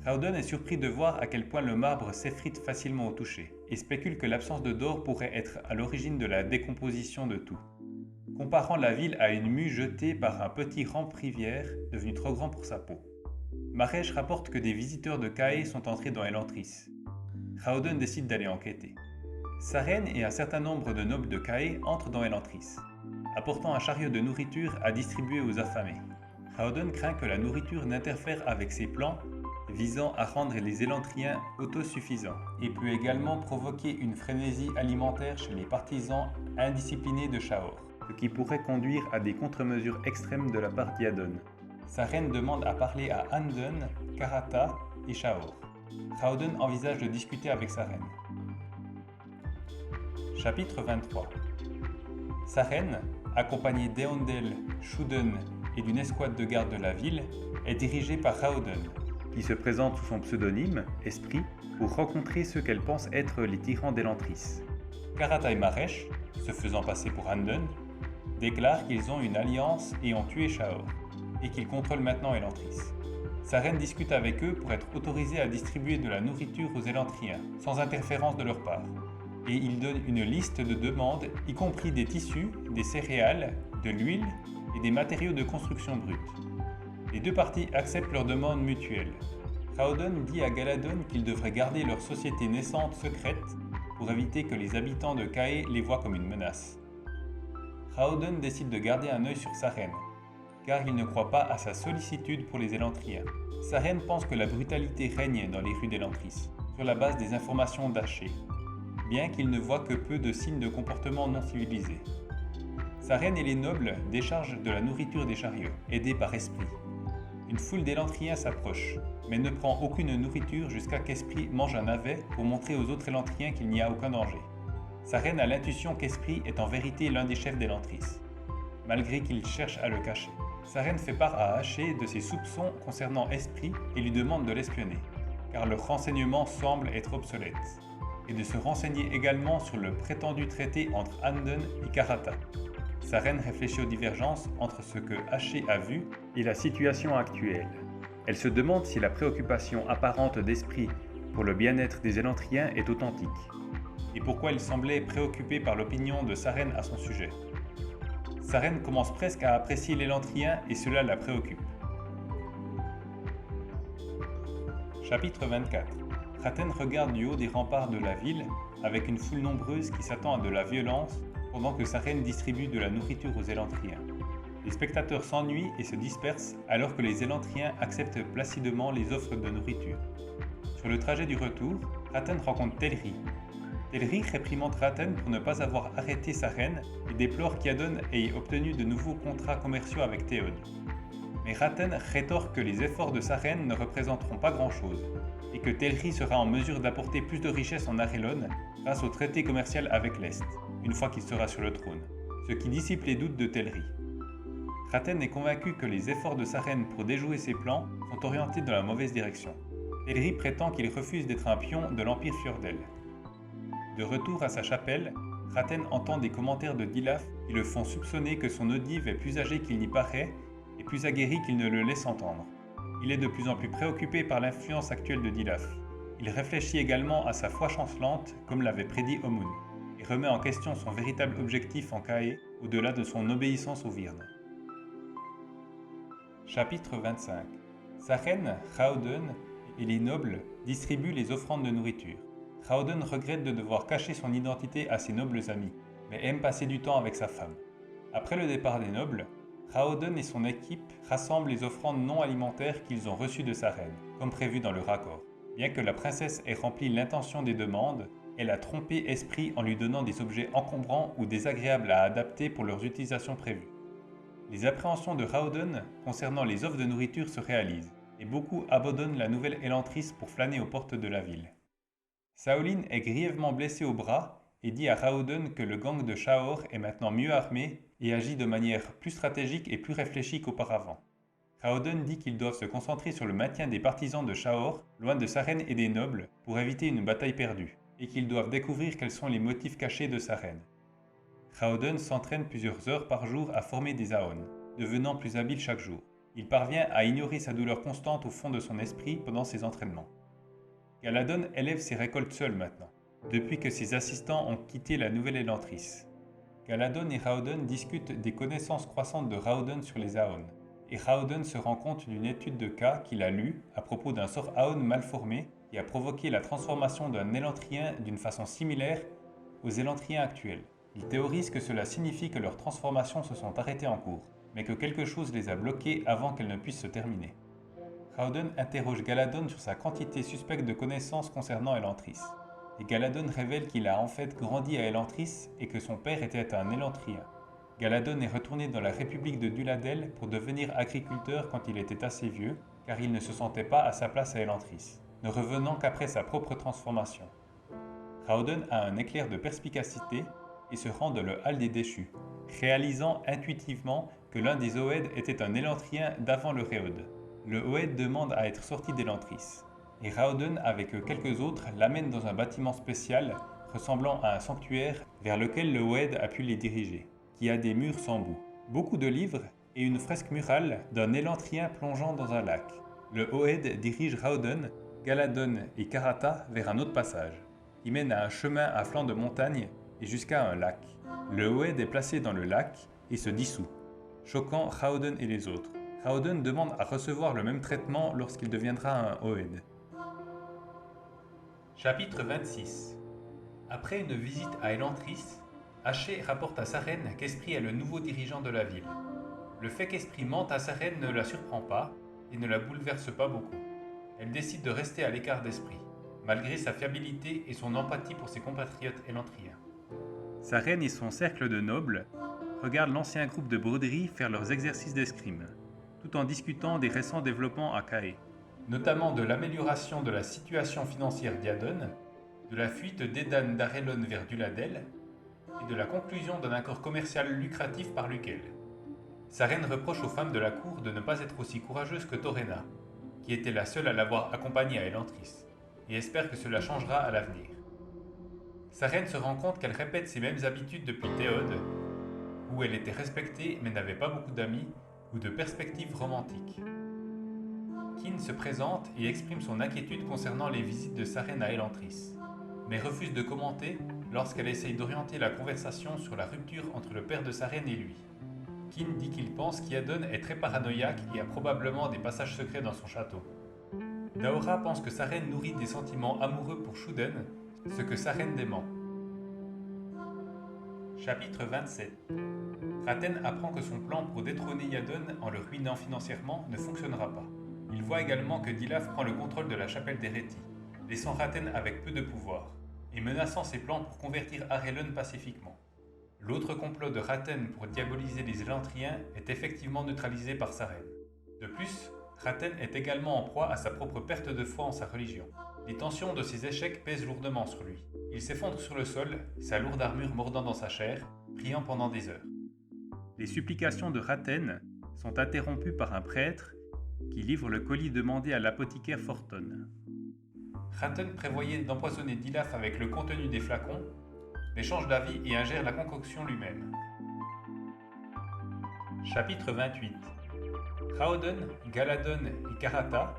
Raoden est surpris de voir à quel point le marbre s'effrite facilement au toucher, et spécule que l'absence de Dor pourrait être à l'origine de la décomposition de tout, comparant la ville à une mue jetée par un petit rampe rivière devenu trop grand pour sa peau. Maresh rapporte que des visiteurs de Cae sont entrés dans Elantris. Raoden décide d'aller enquêter. Sarene et un certain nombre de nobles de Cae entrent dans Elantris, apportant un chariot de nourriture à distribuer aux affamés. Raoden craint que la nourriture n'interfère avec ses plans visant à rendre les Élantriens autosuffisants et peut également provoquer une frénésie alimentaire chez les partisans indisciplinés de Shahor, ce qui pourrait conduire à des contre-mesures extrêmes de la part d'Iadon. Sa reine demande à parler à Anden, Karata et Shahor. Raoden envisage de discuter avec sa reine. Chapitre 23. Sa reine, accompagnée d'Eondel, Shuden et d'une escouade de garde de la ville, est dirigée par Raoden, qui se présente sous son pseudonyme, Esprit, pour rencontrer ceux qu'elle pense être les tyrans d'Elantris. Karata et Maresh, se faisant passer pour Anden, déclarent qu'ils ont une alliance et ont tué Shahor, et qu'ils contrôlent maintenant Elantris. Sa reine discute avec eux pour être autorisée à distribuer de la nourriture aux Élantriens, sans interférence de leur part. Et il donne une liste de demandes, y compris des tissus, des céréales, de l'huile et des matériaux de construction brute. Les deux parties acceptent leurs demandes mutuelles. Raoden dit à Galadon qu'ils devraient garder leur société naissante secrète pour éviter que les habitants de Cae les voient comme une menace. Raoden décide de garder un œil sur sa reine, car il ne croit pas à sa sollicitude pour les Élantriens. Sa reine pense que la brutalité règne dans les rues d'Elantris, sur la base des informations d'Haché, bien qu'il ne voit que peu de signes de comportement non civilisé. Sa reine et les nobles déchargent de la nourriture des chariots, aidés par Esprit. Une foule d'Élantriens s'approche, mais ne prend aucune nourriture jusqu'à qu'Esprit mange un navet pour montrer aux autres Élantriens qu'il n'y a aucun danger. Sa reine a l'intuition qu'Esprit est en vérité l'un des chefs d'Elantris, malgré qu'il cherche à le cacher. Sa reine fait part à Haché de ses soupçons concernant Esprit et lui demande de l'espionner, car leurs renseignements semblent être obsolètes, et de se renseigner également sur le prétendu traité entre Anden et Karata. Sa reine réfléchit aux divergences entre ce que Haché a vu et la situation actuelle. Elle se demande si la préoccupation apparente d'Esprit pour le bien-être des Élantriens est authentique, et pourquoi il semblait préoccupé par l'opinion de sa reine à son sujet. Sa reine commence presque à apprécier l'Élantrien et cela la préoccupe. Chapitre 24. Ratten regarde du haut des remparts de la ville avec une foule nombreuse qui s'attend à de la violence pendant que sa reine distribue de la nourriture aux Élantriens. Les spectateurs s'ennuient et se dispersent alors que les Élantriens acceptent placidement les offres de nourriture. Sur le trajet du retour, Ratten rencontre Telri. Telri réprimande Ratten pour ne pas avoir arrêté sa reine et déplore qu'Iadon ait obtenu de nouveaux contrats commerciaux avec Théod. Mais Raten rétorque que les efforts de sa reine ne représenteront pas grand-chose, et que Telri sera en mesure d'apporter plus de richesses en Arelon grâce au traité commercial avec l'Est, une fois qu'il sera sur le trône, ce qui dissipe les doutes de Telri. Raten est convaincu que les efforts de sa reine pour déjouer ses plans sont orientés dans la mauvaise direction. Telri prétend qu'il refuse d'être un pion de l'Empire Fjordell. De retour à sa chapelle, Raten entend des commentaires de Dilaf qui le font soupçonner que son Odive est plus âgé qu'il n'y paraît et plus aguerri qu'il ne le laisse entendre. Il est de plus en plus préoccupé par l'influence actuelle de Dilaf. Il réfléchit également à sa foi chancelante, comme l'avait prédit Omun, et remet en question son véritable objectif en Cae, au-delà de son obéissance aux Virnes. Chapitre 25. Sa reine, Hraudun, et les nobles distribuent les offrandes de nourriture. Hraudun regrette de devoir cacher son identité à ses nobles amis, mais aime passer du temps avec sa femme. Après le départ des nobles, Hraudun et son équipe rassemblent les offrandes non alimentaires qu'ils ont reçues de sa reine, comme prévu dans le raccord. Bien que la princesse ait rempli l'intention des demandes, elle a trompé Esprit en lui donnant des objets encombrants ou désagréables à adapter pour leurs utilisations prévues. Les appréhensions de Hraudun concernant les offres de nourriture se réalisent, et beaucoup abandonnent la nouvelle Elantris pour flâner aux portes de la ville. Saolin est grièvement blessé au bras et dit à Hraudun que le gang de Shahor est maintenant mieux armé et agit de manière plus stratégique et plus réfléchie qu'auparavant. Hraudun dit qu'ils doivent se concentrer sur le maintien des partisans de Shahor, loin de sa reine et des nobles, pour éviter une bataille perdue, et qu'ils doivent découvrir quels sont les motifs cachés de sa reine. Hraudun s'entraîne plusieurs heures par jour à former des Aon, devenant plus habile chaque jour. Il parvient à ignorer sa douleur constante au fond de son esprit pendant ses entraînements. Galadon élève ses récoltes seul maintenant, depuis que ses assistants ont quitté la nouvelle Elantris. Galadon et Hraudun discutent des connaissances croissantes de Hraudun sur les Aon, et Hraudun se rend compte d'une étude de cas qu'il a lue à propos d'un sort Aon mal formé qui a provoqué la transformation d'un Élantrien d'une façon similaire aux Élantriens actuels. Il théorise que cela signifie que leurs transformations se sont arrêtées en cours, mais que quelque chose les a bloquées avant qu'elles ne puissent se terminer. Hraudun interroge Galadon sur sa quantité suspecte de connaissances concernant Elantris, et Galadon révèle qu'il a en fait grandi à Elantris et que son père était un Élantrien. Galadon est retourné dans la République de Duladel pour devenir agriculteur quand il était assez vieux, car il ne se sentait pas à sa place à Elantris, ne revenant qu'après sa propre transformation. Hraudun a un éclair de perspicacité et se rend dans le Hall des Déchus, réalisant intuitivement que l'un des Oed était un Élantrien d'avant le Réod. Le Oed demande à être sorti d'Elantris, et Hraudun, avec quelques autres, l'amène dans un bâtiment spécial ressemblant à un sanctuaire vers lequel le Oed a pu les diriger, qui a des murs sans bout, beaucoup de livres et une fresque murale d'un Élantrien plongeant dans un lac. Le Oed dirige Hraudun, Galadon et Karata vers un autre passage, qui mène à un chemin à flanc de montagne et jusqu'à un lac. Le Oed est placé dans le lac et se dissout, choquant Hraudun et les autres. Hraudun demande à recevoir le même traitement lorsqu'il deviendra un Oed. Chapitre 26. Après une visite à Elantris, Haché rapporte à sa reine qu'Esprit est le nouveau dirigeant de la ville. Le fait qu'Esprit mente à sa reine ne la surprend pas et ne la bouleverse pas beaucoup. Elle décide de rester à l'écart d'Esprit, malgré sa fiabilité et son empathie pour ses compatriotes élantriens. Sa reine et son cercle de nobles regardent l'ancien groupe de broderie faire leurs exercices d'escrime, tout en discutant des récents développements à Cae, notamment de l'amélioration de la situation financière d'Iadon, de la fuite d'Edan d'Arelon vers Duladel, et de la conclusion d'un accord commercial lucratif par Lukel. Sa reine reproche aux femmes de la cour de ne pas être aussi courageuses que Torena, qui était la seule à l'avoir accompagnée à Elantris, et espère que cela changera à l'avenir. Sa reine se rend compte qu'elle répète ses mêmes habitudes depuis Théode, où elle était respectée mais n'avait pas beaucoup d'amis ou de perspectives romantiques. Kin se présente et exprime son inquiétude concernant les visites de sa reine à Elantris, mais refuse de commenter lorsqu'elle essaye d'orienter la conversation sur la rupture entre le père de sa reine et lui. Kin dit qu'il pense qu'Iadon est très paranoïaque et a probablement des passages secrets dans son château. Daora pense que sa reine nourrit des sentiments amoureux pour Shuden, ce que sa reine dément. Chapitre 27. Raten apprend que son plan pour détrôner Iadon en le ruinant financièrement ne fonctionnera pas. Il voit également que Dilaf prend le contrôle de la chapelle d'Erethi, laissant Raten avec peu de pouvoir, et menaçant ses plans pour convertir Arelon pacifiquement. L'autre complot de Raten pour diaboliser les Élantriens est effectivement neutralisé par sa reine. De plus, Raten est également en proie à sa propre perte de foi en sa religion. Les tensions de ses échecs pèsent lourdement sur lui. Il s'effondre sur le sol, sa lourde armure mordant dans sa chair, priant pendant des heures. Les supplications de Raten sont interrompues par un prêtre qui livre le colis demandé à l'apothicaire Fortone. Raten prévoyait d'empoisonner Dilaf avec le contenu des flacons, mais change d'avis et ingère la concoction lui-même. Chapitre 28. Hraudun, Galadon et Karata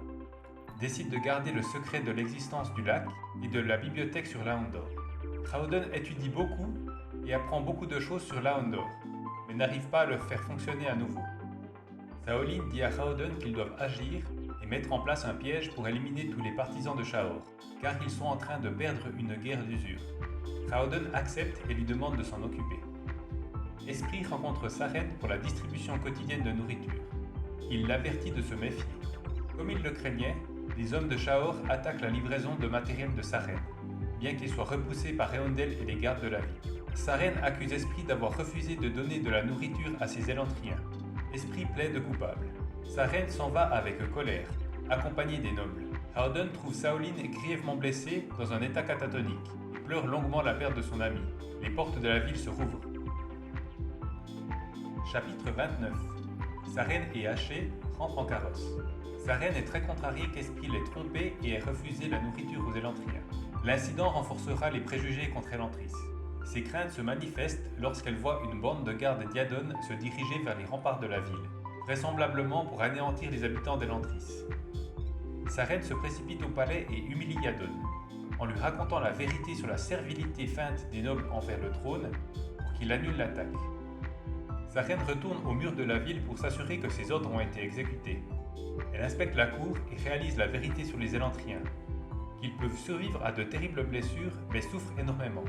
décident de garder le secret de l'existence du lac et de la bibliothèque sur Laondor. Hraudun étudie beaucoup et apprend beaucoup de choses sur Laondor, mais n'arrive pas à le faire fonctionner à nouveau. Saolin dit à Hraudun qu'ils doivent agir et mettre en place un piège pour éliminer tous les partisans de Shaor, car ils sont en train de perdre une guerre d'usure. Hraudun accepte et lui demande de s'en occuper. Esprit rencontre Saren pour la distribution quotidienne de nourriture. Il l'avertit de se méfier. Comme il le craignait, les hommes de Shaor attaquent la livraison de matériel de Saren, bien qu'il soit repoussé par Eondel et les gardes de la ville. Saren accuse Esprit d'avoir refusé de donner de la nourriture à ses Élantriens. Esprit plaide coupable. Saren s'en va avec colère, accompagné des nobles. Hraudun trouve Saolin grièvement blessé dans un état catatonique et pleure longuement la perte de son ami. Les portes de la ville se rouvrent. Chapitre 29. Saren et Haché rentrent en carrosse. Saren est très contrarié qu'Esprit l'ait trompé et ait refusé la nourriture aux Élantriens. L'incident renforcera les préjugés contre Elantris. Ses craintes se manifestent lorsqu'elle voit une bande de gardes d'Iadon se diriger vers les remparts de la ville, vraisemblablement pour anéantir les habitants d'Elantris. Saren se précipite au palais et humilie Iadon, en lui racontant la vérité sur la servilité feinte des nobles envers le trône pour qu'il annule l'attaque. Saren retourne au mur de la ville pour s'assurer que ses ordres ont été exécutés. Elle inspecte la cour et réalise la vérité sur les Élantriens, qu'ils peuvent survivre à de terribles blessures mais souffrent énormément,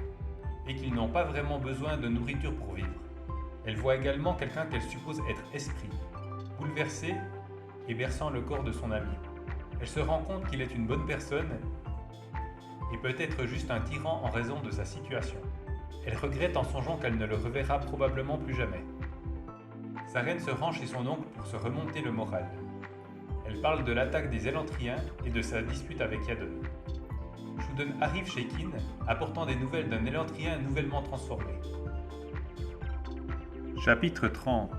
et qu'ils n'ont pas vraiment besoin de nourriture pour vivre. Elle voit également quelqu'un qu'elle suppose être Esprit, bouleversé et berçant le corps de son ami. Elle se rend compte qu'il est une bonne personne et peut-être juste un tyran en raison de sa situation. Elle regrette en songeant qu'elle ne le reverra probablement plus jamais. Saren se rend chez son oncle pour se remonter le moral. Elle parle de l'attaque des Élantriens et de sa dispute avec Iadon. Shuden arrive chez Kin, apportant des nouvelles d'un Élantrien nouvellement transformé. Chapitre 30.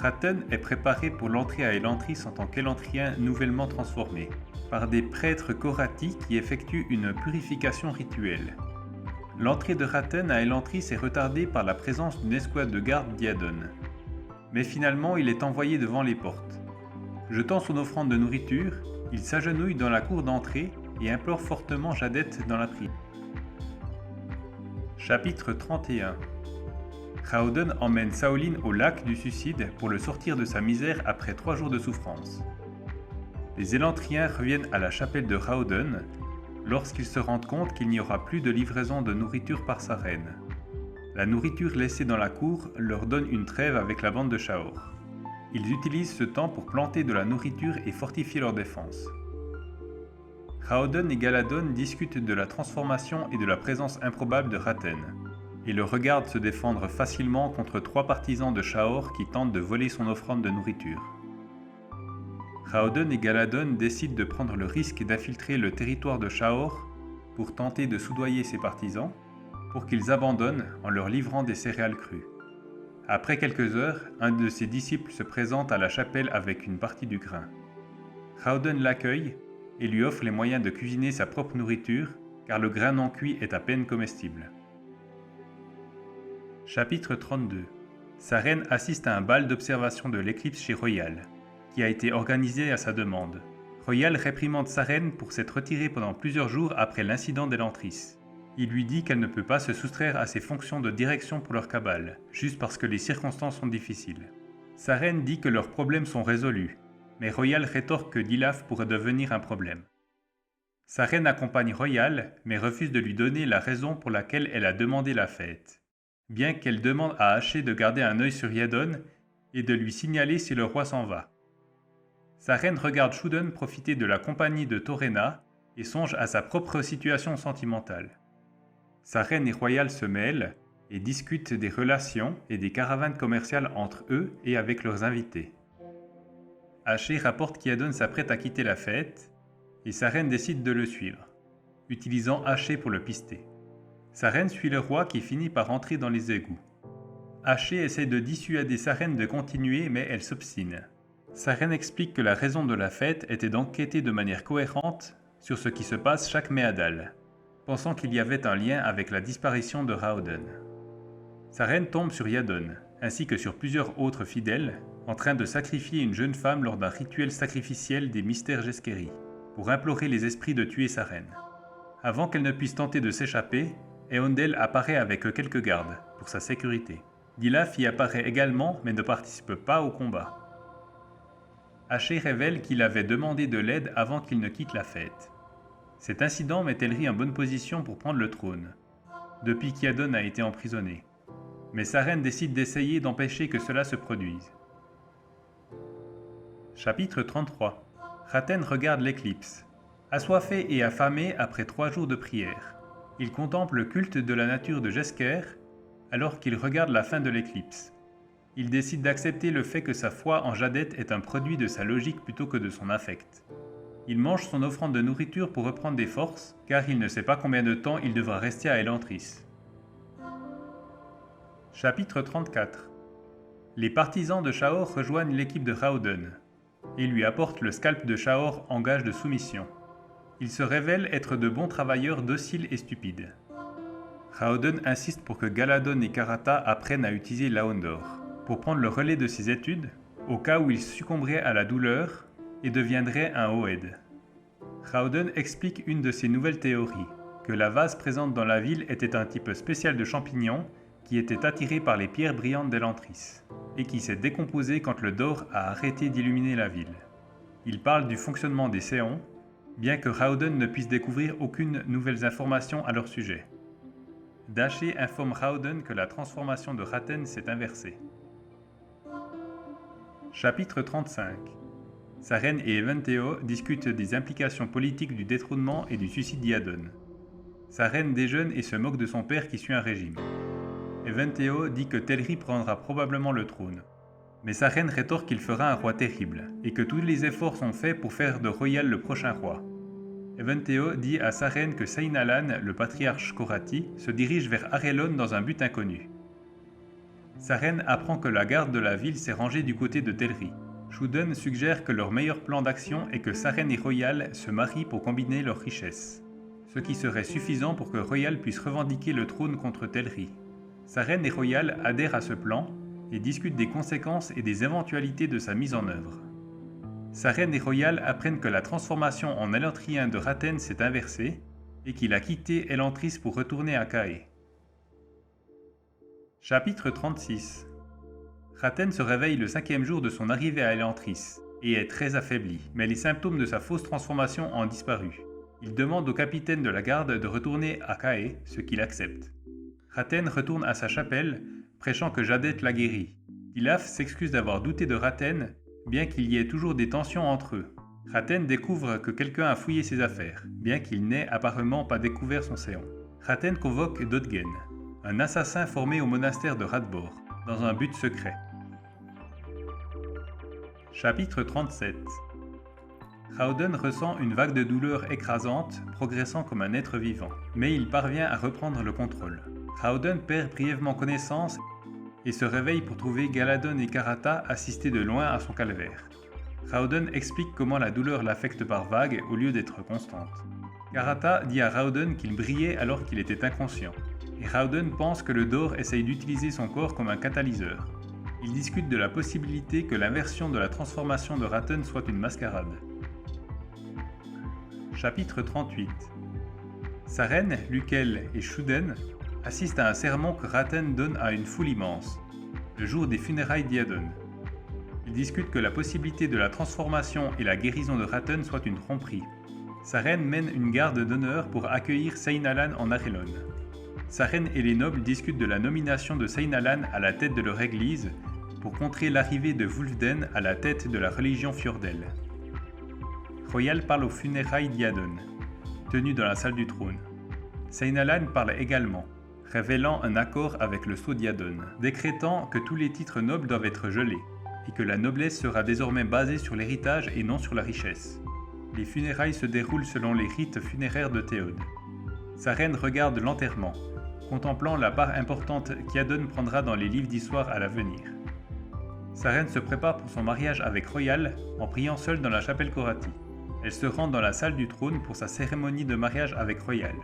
Raten est préparé pour l'entrée à Elantris en tant qu'Élantrien nouvellement transformé, par des prêtres Korati qui effectuent une purification rituelle. L'entrée de Raten à Elantris est retardée par la présence d'une escouade de gardes d'Iadon. Mais finalement, il est envoyé devant les portes. Jetant son offrande de nourriture, il s'agenouille dans la cour d'entrée et implore fortement Jadet dans la prière. Chapitre 31. Hraudun emmène Saolin au lac du suicide pour le sortir de sa misère après 3 jours de souffrance. Les Élantriens reviennent à la chapelle de Hraudun lorsqu'ils se rendent compte qu'il n'y aura plus de livraison de nourriture par sa reine. La nourriture laissée dans la cour leur donne une trêve avec la bande de Shaor. Ils utilisent ce temps pour planter de la nourriture et fortifier leur défense. Hraudun et Galadon discutent de la transformation et de la présence improbable de Raten, et le regardent se défendre facilement contre 3 partisans de Shaor qui tentent de voler son offrande de nourriture. Hraudun et Galadon décident de prendre le risque d'infiltrer le territoire de Shaor pour tenter de soudoyer ses partisans, pour qu'ils abandonnent en leur livrant des céréales crues. Après quelques heures, un de ses disciples se présente à la chapelle avec une partie du grain. Hraudun l'accueille et lui offre les moyens de cuisiner sa propre nourriture, car le grain non cuit est à peine comestible. Chapitre 32. Saren assiste à un bal d'observation de l'éclipse chez Royal, qui a été organisé à sa demande. Royal réprimande Saren pour s'être retirée pendant plusieurs jours après l'incident d'Elantris. Il lui dit qu'elle ne peut pas se soustraire à ses fonctions de direction pour leur cabale, juste parce que les circonstances sont difficiles. Saren dit que leurs problèmes sont résolus, mais Royal rétorque que Dilaf pourrait devenir un problème. Saren accompagne Royal, mais refuse de lui donner la raison pour laquelle elle a demandé la fête, bien qu'elle demande à Haché de garder un œil sur Iadon et de lui signaler si le roi s'en va. Saren regarde Shuden profiter de la compagnie de Torena et songe à sa propre situation sentimentale. Saren et Royal se mêlent et discutent des relations et des caravanes commerciales entre eux et avec leurs invités. Haché rapporte qu'Iadon s'apprête à quitter la fête, et sa reine décide de le suivre, utilisant Haché pour le pister. Sa reine suit le roi qui finit par entrer dans les égouts. Haché essaie de dissuader sa reine de continuer, mais elle s'obstine. Sa reine explique que la raison de la fête était d'enquêter de manière cohérente sur ce qui se passe chaque Méadal, pensant qu'il y avait un lien avec la disparition de Raoden. Sa reine tombe sur Iadon, ainsi que sur plusieurs autres fidèles, en train de sacrifier une jeune femme lors d'un rituel sacrificiel des mystères Jeskeri, pour implorer les esprits de tuer sa reine. Avant qu'elle ne puisse tenter de s'échapper, Eondel apparaît avec quelques gardes, pour sa sécurité. Dilaf y apparaît également, mais ne participe pas au combat. Haché révèle qu'il avait demandé de l'aide avant qu'il ne quitte la fête. Cet incident met Telri en bonne position pour prendre le trône, depuis qu'Iadon a été emprisonné. Mais sa reine décide d'essayer d'empêcher que cela se produise. Chapitre 33. Raten regarde l'éclipse. Assoiffé et affamé après 3 jours de prière, il contemple le culte de la nature de Jesker alors qu'il regarde la fin de l'éclipse. Il décide d'accepter le fait que sa foi en Jadet est un produit de sa logique plutôt que de son affect. Il mange son offrande de nourriture pour reprendre des forces, car il ne sait pas combien de temps il devra rester à Elantris. Chapitre 34. Les partisans de Shahor rejoignent l'équipe de Raoden et lui apportent le scalp de Shahor en gage de soumission. Ils se révèlent être de bons travailleurs dociles et stupides. Raoden insiste pour que Galadon et Karata apprennent à utiliser l'Aondor, pour prendre le relais de ses études, au cas où il succomberait à la douleur et deviendrait un Oed. Raoden explique une de ses nouvelles théories, que la vase présente dans la ville était un type spécial de champignon qui était attiré par les pierres brillantes d'Elantris, et qui s'est décomposé quand le Dor a arrêté d'illuminer la ville. Il parle du fonctionnement des séons, bien que Raoden ne puisse découvrir aucune nouvelle information à leur sujet. Daché informe Raoden que la transformation de Raten s'est inversée. Chapitre 35. Sa reine et Eventeo discutent des implications politiques du détrônement et du suicide d'Iadon. Sa reine déjeune et se moque de son père qui suit un régime. Eventeo dit que Telri prendra probablement le trône. Mais sa reine rétorque qu'il fera un roi terrible, et que tous les efforts sont faits pour faire de Royal le prochain roi. Eventeo dit à sa reine que Sainalan, le patriarche Korati, se dirige vers Arelon dans un but inconnu. Sa reine apprend que la garde de la ville s'est rangée du côté de Telri. Shuden suggère que leur meilleur plan d'action est que Saren et Royal se marient pour combiner leurs richesses, ce qui serait suffisant pour que Royal puisse revendiquer le trône contre Telri. Saren et Royal adhèrent à ce plan et discutent des conséquences et des éventualités de sa mise en œuvre. Saren et Royal apprennent que la transformation en Elantrien de Raten s'est inversée et qu'il a quitté Elantris pour retourner à Cae. Chapitre 36. Raten se réveille le 5e jour de son arrivée à Elantris et est très affaibli, mais les symptômes de sa fausse transformation ont disparu. Il demande au capitaine de la garde de retourner à Cae, ce qu'il accepte. Raten retourne à sa chapelle, prêchant que Jadet l'a guéri. Dilaf s'excuse d'avoir douté de Raten, bien qu'il y ait toujours des tensions entre eux. Raten découvre que quelqu'un a fouillé ses affaires, bien qu'il n'ait apparemment pas découvert son séant. Raten convoque Dodgen, un assassin formé au monastère de Radbor, dans un but secret. Chapitre 37. Raoden ressent une vague de douleur écrasante, progressant comme un être vivant, mais il parvient à reprendre le contrôle. Raoden perd brièvement connaissance et se réveille pour trouver Galadon et Karata assistés de loin à son calvaire. Raoden explique comment la douleur l'affecte par vagues au lieu d'être constante. Karata dit à Raoden qu'il brillait alors qu'il était inconscient, et Raoden pense que le Dor essaye d'utiliser son corps comme un catalyseur. Ils discutent de la possibilité que l'inversion de la transformation de Raten soit une mascarade. Chapitre 38. Saren, Lukel et Shuden assistent à un sermon que Raten donne à une foule immense, le jour des funérailles d'Iadon. Ils discutent que la possibilité de la transformation et la guérison de Raten soit une tromperie. Saren mène une garde d'honneur pour accueillir Sainalan en Arelon. Saren et les nobles discutent de la nomination de Sainalan à la tête de leur église pour contrer l'arrivée de Wulfden à la tête de la religion Fjordell. Royal parle aux funérailles d'Iadon, tenues dans la salle du trône. Sainalan parle également, révélant un accord avec le sceau d'Iadon, décrétant que tous les titres nobles doivent être gelés. et que la noblesse sera désormais basée sur l'héritage et non sur la richesse. Les funérailles se déroulent selon les rites funéraires de Théode. Sa reine regarde l'enterrement, contemplant la part importante qu'Iadon prendra dans les livres d'histoire à l'avenir. Sa reine se prépare pour son mariage avec Royal en priant seule dans la chapelle Corati. Elle se rend dans la salle du trône pour sa cérémonie de mariage avec Royal,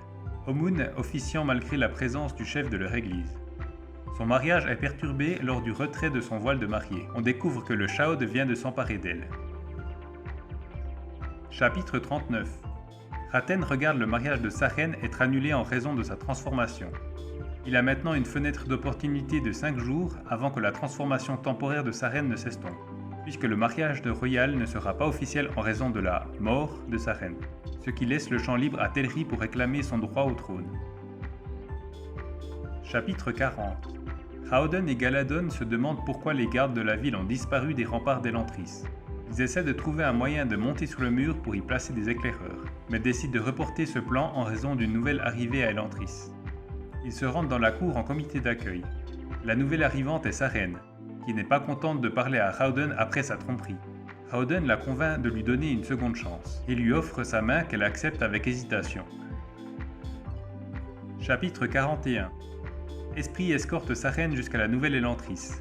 Omun officiant malgré la présence du chef de leur église. Son mariage est perturbé lors du retrait de son voile de mariée. On découvre que le Shaod vient de s'emparer d'elle. Chapitre 39. Raten regarde le mariage de sa reine être annulé en raison de sa transformation. Il a maintenant une fenêtre d'opportunité de 5 jours avant que la transformation temporaire de sa reine ne s'estompe, puisque le mariage de Royal ne sera pas officiel en raison de la mort de sa reine, ce qui laisse le champ libre à Telri pour réclamer son droit au trône. Chapitre 40. Hraudon et Galadon se demandent pourquoi les gardes de la ville ont disparu des remparts d'Elantris. Ils essaient de trouver un moyen de monter sur le mur pour y placer des éclaireurs, mais décident de reporter ce plan en raison d'une nouvelle arrivée à Elantris. Ils se rendent dans la cour en comité d'accueil. La nouvelle arrivante est sa reine, qui n'est pas contente de parler à Hraudon après sa tromperie. Hraudon la convainc de lui donner une seconde chance et lui offre sa main qu'elle accepte avec hésitation. Chapitre 41. Esprit escorte sa reine jusqu'à la nouvelle Elantris,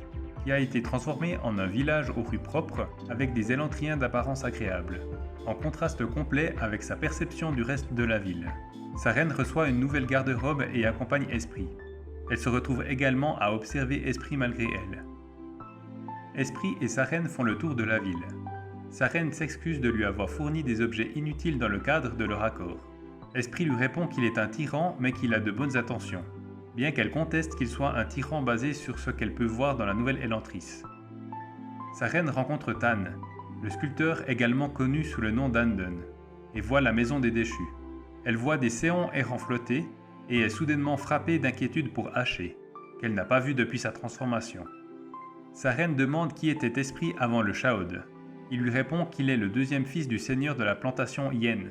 qui a été transformée en un village aux rues propres avec des Élantriens d'apparence agréable, en contraste complet avec sa perception du reste de la ville. Sa reine reçoit une nouvelle garde-robe et accompagne Esprit. Elle se retrouve également à observer Esprit malgré elle. Esprit et sa reine font le tour de la ville. Sa reine s'excuse de lui avoir fourni des objets inutiles dans le cadre de leur accord. Esprit lui répond qu'il est un tyran mais qu'il a de bonnes intentions, bien qu'elle conteste qu'il soit un tyran basé sur ce qu'elle peut voir dans la nouvelle Elantris. Sa reine rencontre Tan, le sculpteur également connu sous le nom d'Andon, et voit la maison des déchus. Elle voit des séons errants flotter et est soudainement frappée d'inquiétude pour Haché, qu'elle n'a pas vu depuis sa transformation. Sa reine demande qui était Esprit avant le Shaod. Il lui répond qu'il est le deuxième fils du seigneur de la plantation Yen.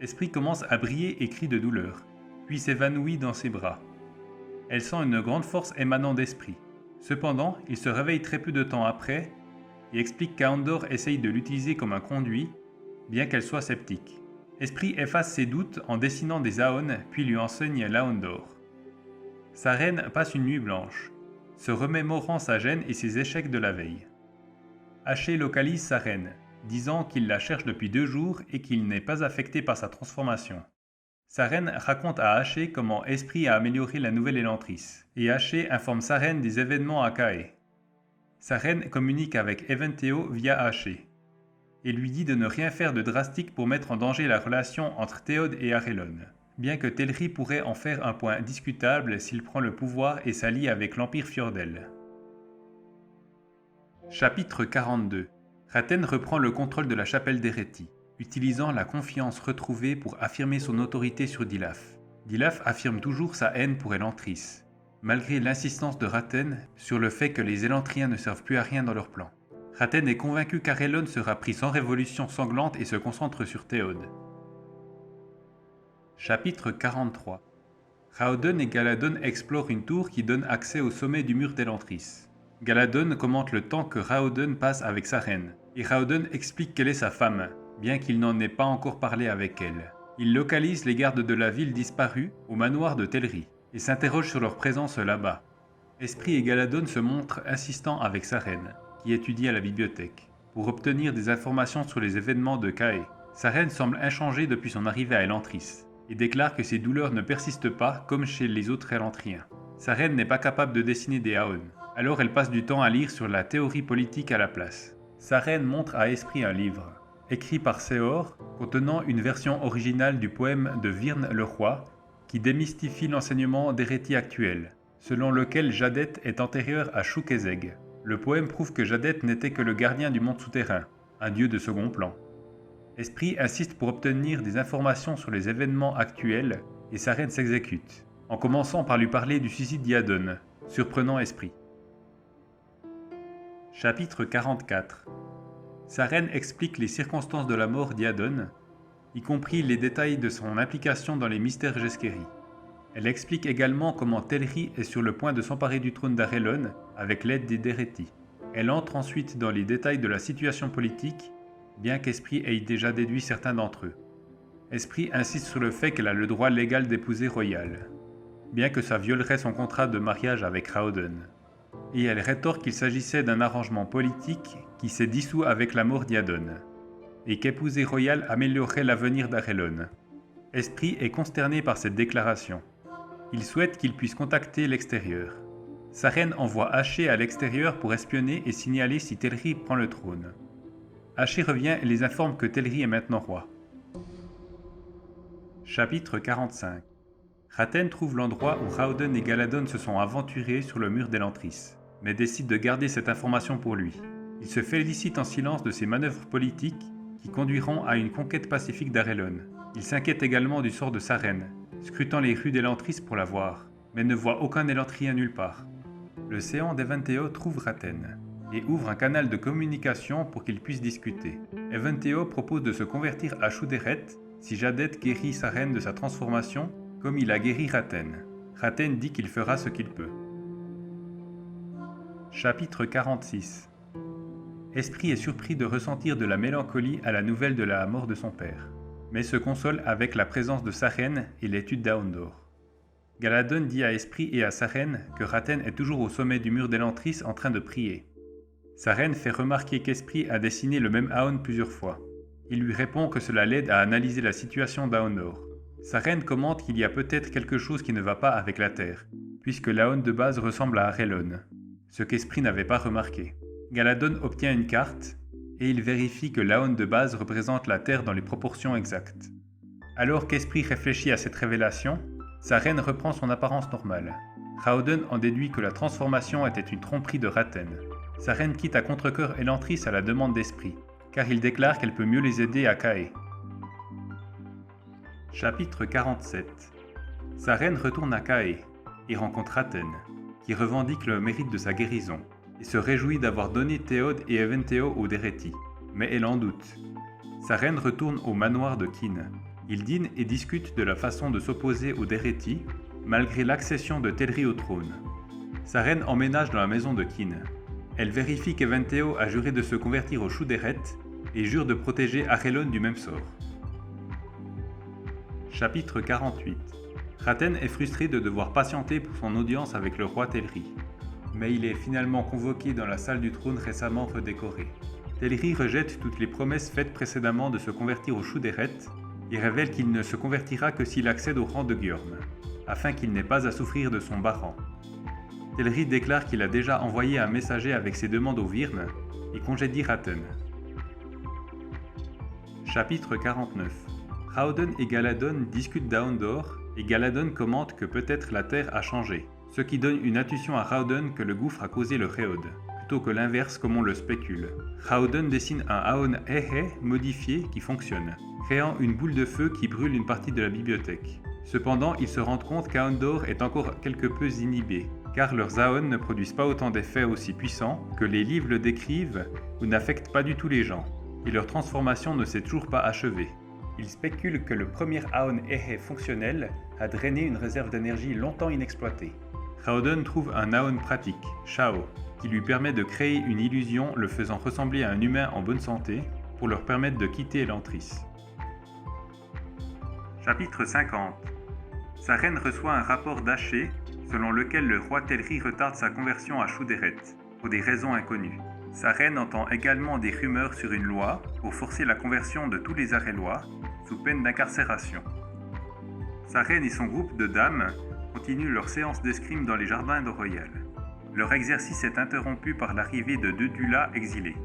Esprit commence à briller et crie de douleur, puis s'évanouit dans ses bras. Elle sent une grande force émanant d'Esprit. Cependant, il se réveille très peu de temps après et explique qu'Aondor essaye de l'utiliser comme un conduit, bien qu'elle soit sceptique. Esprit efface ses doutes en dessinant des Aon, puis lui enseigne l'Aondor. Sa reine passe une nuit blanche, se remémorant sa gêne et ses échecs de la veille. Haché localise sa reine, disant qu'il la cherche depuis 2 jours et qu'il n'est pas affecté par sa transformation. Sa reine raconte à Haché comment Esprit a amélioré la nouvelle Elantris, et Haché informe sa reine des événements à Cae. Sa reine communique avec Eventeo via Haché, et lui dit de ne rien faire de drastique pour mettre en danger la relation entre Théode et Arelon, bien que Telri pourrait en faire un point discutable s'il prend le pouvoir et s'allie avec l'Empire Fjordell. Chapitre 42. Raten reprend le contrôle de la chapelle d'Erethi, utilisant la confiance retrouvée pour affirmer son autorité sur Dilaf. Dilaf affirme toujours sa haine pour Elantris, malgré l'insistance de Raten sur le fait que les Élantriens ne servent plus à rien dans leur plan. Raten est convaincu qu'Arelon sera pris sans révolution sanglante et se concentre sur Théode. Chapitre 43. Hraudon et Galadon explorent une tour qui donne accès au sommet du mur d'Elantris. Galadon commente le temps que Hraudon passe avec sa reine, et Hraudon explique qu'elle est sa femme, bien qu'il n'en ait pas encore parlé avec elle. Il localise les gardes de la ville disparus au manoir de Telri, et s'interroge sur leur présence là-bas. Esprit et Galadon se montrent insistants avec sa reine, qui étudie à la bibliothèque, pour obtenir des informations sur les événements de Cae. Sa reine semble inchangée depuis son arrivée à Elantris, et déclare que ses douleurs ne persistent pas comme chez les autres Elantriens. Sa reine n'est pas capable de dessiner des Aon, alors elle passe du temps à lire sur la théorie politique à la place. Sa reine montre à Esprit un livre, écrit par Seor, contenant une version originale du poème de Virne le Roi, qui démystifie l'enseignement d'Erethi actuel, selon lequel Jadet est antérieur à Shuk-Ezeg. Le poème prouve que Jadet n'était que le gardien du monde souterrain, un dieu de second plan. Esprit insiste pour obtenir des informations sur les événements actuels et sa reine s'exécute, en commençant par lui parler du suicide d'Iadon, surprenant Esprit. Chapitre 44. Sa reine explique les circonstances de la mort d'Iadon, y compris les détails de son implication dans les mystères Jeskeri. Elle explique également comment Telri est sur le point de s'emparer du trône d'Arelon avec l'aide des Derethi. Elle entre ensuite dans les détails de la situation politique, bien qu'Esprit ait déjà déduit certains d'entre eux. Esprit insiste sur le fait qu'elle a le droit légal d'épouser Royal, bien que ça violerait son contrat de mariage avec Howden. Et elle rétorque qu'il s'agissait d'un arrangement politique qui s'est dissous avec la mort d'Iadon, et qu'épouser Royal améliorerait l'avenir d'Arelon. Esprit est consterné par cette déclaration. Il souhaite qu'il puisse contacter l'extérieur. Sa reine envoie Haché à l'extérieur pour espionner et signaler si Telri prend le trône. Haché revient et les informe que Telri est maintenant roi. Chapitre 45. Raten trouve l'endroit où Howden et Galadon se sont aventurés sur le mur d'Elantris, mais décide de garder cette information pour lui. Il se félicite en silence de ses manœuvres politiques qui conduiront à une conquête pacifique d'Arelon. Il s'inquiète également du sort de sa reine, scrutant les rues d'Elantris pour la voir, mais ne voit aucun Elantrien nulle part. Le séant d'Eventeo trouve Raten et ouvre un canal de communication pour qu'ils puissent discuter. Eventeo propose de se convertir à Shuderet si Jadet guérit sa reine de sa transformation comme il a guéri Raten. Raten dit qu'il fera ce qu'il peut. Chapitre 46. Esprit est surpris de ressentir de la mélancolie à la nouvelle de la mort de son père, mais se console avec la présence de sa reine et l'étude d'Aondor. Galadon dit à Esprit et à sa reine que Raten est toujours au sommet du mur d'Elantris en train de prier. Sa reine fait remarquer qu'Esprit a dessiné le même Aon plusieurs fois. Il lui répond que cela l'aide à analyser la situation d'Aondor. Sa reine commente qu'il y a peut-être quelque chose qui ne va pas avec la Terre, puisque l'Aon de base ressemble à Arelon, ce qu'Esprit n'avait pas remarqué. Galadon obtient une carte, et il vérifie que l'Aon de base représente la Terre dans les proportions exactes. Alors qu'Esprit réfléchit à cette révélation, sa reine reprend son apparence normale. Howden en déduit que la transformation était une tromperie de Raten. Sa reine quitte à contre-cœur Elantris à la demande d'Esprit, car il déclare qu'elle peut mieux les aider à Cae. Chapitre 47. Sa reine retourne à Cae et rencontre Raten, qui revendique le mérite de sa guérison, et se réjouit d'avoir donné Théod et Eventeo aux Dereti, mais elle en doute. Sa reine retourne au manoir de Kin. Ils dînent et discutent de la façon de s'opposer aux Dereti, malgré l'accession de Telri au trône. Sa reine emménage dans la maison de Kin. Elle vérifie qu'Eventeo a juré de se convertir au Shuderet et jure de protéger Arelon du même sort. Chapitre 48. Raten est frustré de devoir patienter pour son audience avec le roi Telri, mais il est finalement convoqué dans la salle du trône récemment redécorée. Telri rejette toutes les promesses faites précédemment de se convertir au Shuderet et révèle qu'il ne se convertira que s'il accède au rang de Gjorm, afin qu'il n'ait pas à souffrir de son bas rang. Telri déclare qu'il a déjà envoyé un messager avec ses demandes au Virn et congédie Raten. Chapitre 49. Howden et Galadon discutent d'Aondor et Galadon commente que peut-être la Terre a changé, ce qui donne une intuition à Howden que le gouffre a causé le Réod, plutôt que l'inverse comme on le spécule. Howden dessine un Aon Ehe modifié qui fonctionne, créant une boule de feu qui brûle une partie de la bibliothèque. Cependant, ils se rendent compte qu'Aondor est encore quelque peu inhibé, car leurs Aon ne produisent pas autant d'effets aussi puissants que les livres le décrivent ou n'affectent pas du tout les gens, et leur transformation ne s'est toujours pas achevée. Ils spéculent que le premier Aon Ehe fonctionnel a drainé une réserve d'énergie longtemps inexploitée. Howden trouve un Aon pratique, Shao, qui lui permet de créer une illusion le faisant ressembler à un humain en bonne santé pour leur permettre de quitter Elantris. Chapitre 50. Sa reine reçoit un rapport d'Haché selon lequel le roi Telri retarde sa conversion à Shuderet, pour des raisons inconnues. Sa reine entend également des rumeurs sur une loi pour forcer la conversion de tous les Arelois, sous peine d'incarcération. Sa reine et son groupe de dames continuent leur séance d'escrime dans les jardins de Royal. Leur exercice est interrompu par l'arrivée de deux Dula exilés,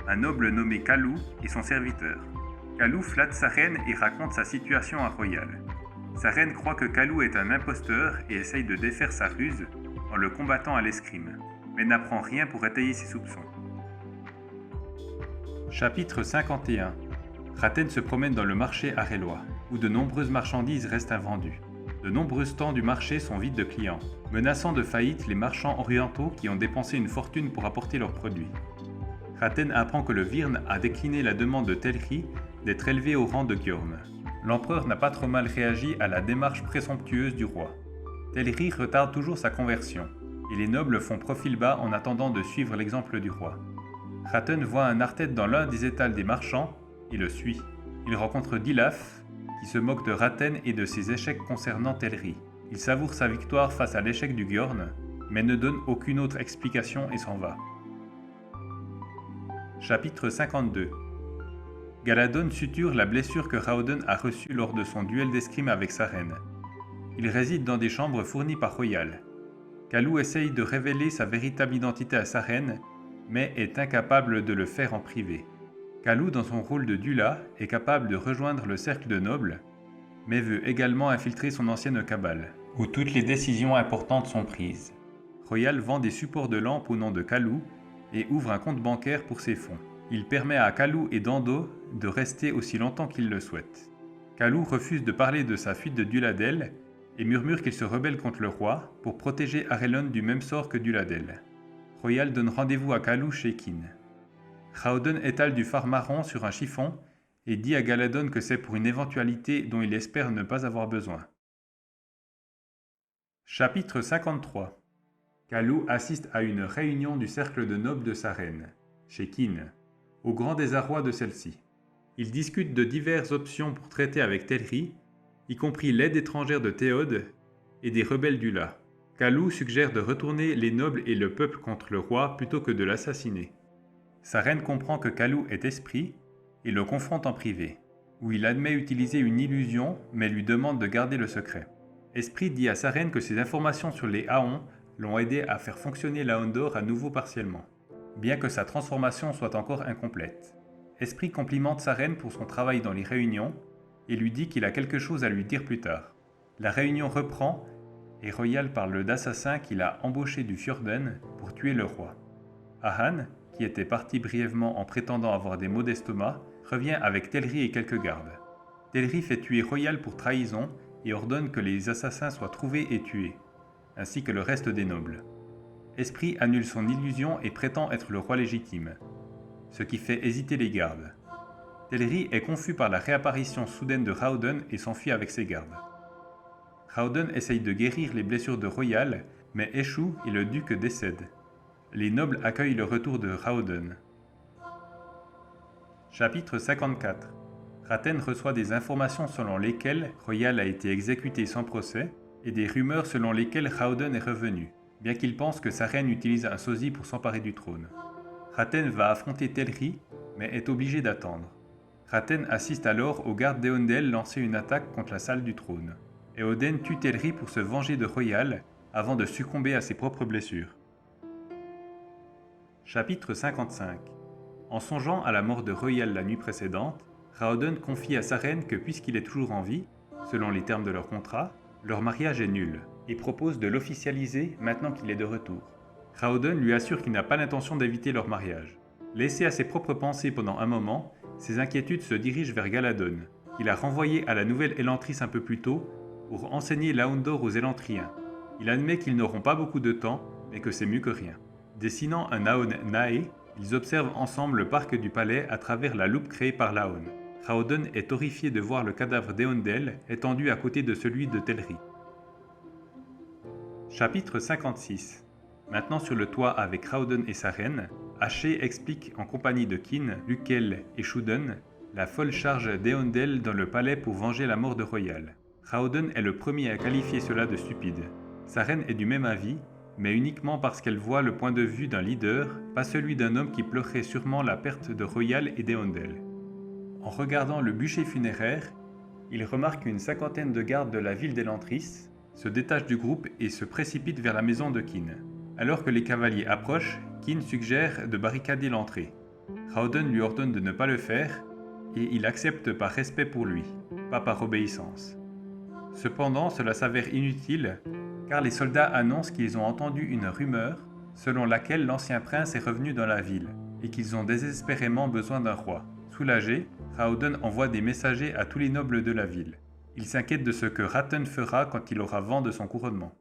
un noble nommé Kalou et son serviteur. Kalou flatte sa reine et raconte sa situation à Royal. Sa reine croit que Kalou est un imposteur et essaye de défaire sa ruse en le combattant à l'escrime, mais n'apprend rien pour étayer ses soupçons. Chapitre 51. Raten se promène dans le marché arélois, où de nombreuses marchandises restent invendues. De nombreux stands du marché sont vides de clients, menaçant de faillite les marchands orientaux qui ont dépensé une fortune pour apporter leurs produits. Raten apprend que le Virn a décliné la demande de Telri d'être élevé au rang de Gjorm. L'empereur n'a pas trop mal réagi à la démarche présomptueuse du roi. Telri retarde toujours sa conversion, et les nobles font profil bas en attendant de suivre l'exemple du roi. Ratten voit un Arthed dans l'un des étals des marchands et le suit. Il rencontre Dilaf, qui se moque de Ratten et de ses échecs concernant Telri. Il savoure sa victoire face à l'échec du Gjorn, mais ne donne aucune autre explication et s'en va. Chapitre 52. Galadon suture la blessure que Raoden a reçue lors de son duel d'escrime avec sa reine. Il réside dans des chambres fournies par Royal. Kalou essaye de révéler sa véritable identité à sa reine, mais est incapable de le faire en privé. Kalou, dans son rôle de Dula, est capable de rejoindre le cercle de nobles, mais veut également infiltrer son ancienne cabale, où toutes les décisions importantes sont prises. Royal vend des supports de lampes au nom de Kalou et ouvre un compte bancaire pour ses fonds. Il permet à Kalou et Dando de rester aussi longtemps qu'ils le souhaitent. Kalou refuse de parler de sa fuite de Duladel et murmure qu'il se rebelle contre le roi pour protéger Arelon du même sort que Duladel. Royal donne rendez-vous à Kalou chez Kin. Raoden étale du fard marron sur un chiffon et dit à Galadon que c'est pour une éventualité dont il espère ne pas avoir besoin. Chapitre 53. Kalou assiste à une réunion du cercle de nobles de sa reine, chez Kin, au grand désarroi de celle-ci. Ils discutent de diverses options pour traiter avec Telri, y compris l'aide étrangère de Théod et des rebelles d'Ula. Kalou suggère de retourner les nobles et le peuple contre le roi plutôt que de l'assassiner. Sa reine comprend que Kalou est esprit et le confronte en privé, où il admet utiliser une illusion mais lui demande de garder le secret. Esprit dit à sa reine que ses informations sur les Aon l'ont aidé à faire fonctionner l'Aondor à nouveau partiellement, bien que sa transformation soit encore incomplète. Esprit complimente sa reine pour son travail dans les réunions et lui dit qu'il a quelque chose à lui dire plus tard. La réunion reprend et Royal parle d'assassins qu'il a embauchés du Fjorden pour tuer le roi. Ahan, qui était parti brièvement en prétendant avoir des maux d'estomac, revient avec Telri et quelques gardes. Telri fait tuer Royal pour trahison et ordonne que les assassins soient trouvés et tués, ainsi que le reste des nobles. Esprit annule son illusion et prétend être le roi légitime, ce qui fait hésiter les gardes. Telri est confus par la réapparition soudaine de Raoden et s'enfuit avec ses gardes. Raoden essaye de guérir les blessures de Royal, mais échoue et le duc décède. Les nobles accueillent le retour de Raoden. Chapitre 54. Ratten reçoit des informations selon lesquelles Royal a été exécuté sans procès et des rumeurs selon lesquelles Raoden est revenu, bien qu'il pense que sa reine utilise un sosie pour s'emparer du trône. Ratten va affronter Telri, mais est obligé d'attendre. Ratten assiste alors aux gardes d'Eondel lancer une attaque contre la salle du trône. Eoden tue Telri pour se venger de Royal avant de succomber à ses propres blessures. Chapitre 55. En songeant à la mort de Royal la nuit précédente, Raoden confie à sa reine que puisqu'il est toujours en vie, selon les termes de leur contrat, leur mariage est nul, et propose de l'officialiser maintenant qu'il est de retour. Raoden lui assure qu'il n'a pas l'intention d'éviter leur mariage. Laissé à ses propres pensées pendant un moment, ses inquiétudes se dirigent vers Galadon, qu'il a renvoyé à la nouvelle Elantris un peu plus tôt pour enseigner l'Aondor aux Elantriens. Il admet qu'ils n'auront pas beaucoup de temps, mais que c'est mieux que rien. Dessinant un Aon Nae, ils observent ensemble le parc du palais à travers la loupe créée par l'Aon. Raoden est horrifié de voir le cadavre d'Eondel étendu à côté de celui de Telri. Chapitre 56. Maintenant sur le toit avec Raoden et sa reine, Haché explique en compagnie de Kin, Lukel et Shuden la folle charge d'Eondel dans le palais pour venger la mort de Royal. Raoden est le premier à qualifier cela de stupide. Sa reine est du même avis, mais uniquement parce qu'elle voit le point de vue d'un leader, pas celui d'un homme qui pleurerait sûrement la perte de Royal et d'Eondel. En regardant le bûcher funéraire, il remarque une cinquantaine de gardes de la ville d'Elantris se détachent du groupe et se précipitent vers la maison de Kin. Alors que les cavaliers approchent, Kin suggère de barricader l'entrée. Raoden lui ordonne de ne pas le faire, et il accepte par respect pour lui, pas par obéissance. Cependant, cela s'avère inutile, car les soldats annoncent qu'ils ont entendu une rumeur selon laquelle l'ancien prince est revenu dans la ville, et qu'ils ont désespérément besoin d'un roi. Soulagé, Raoden envoie des messagers à tous les nobles de la ville. Il s'inquiète de ce que Ratten fera quand il aura vent de son couronnement.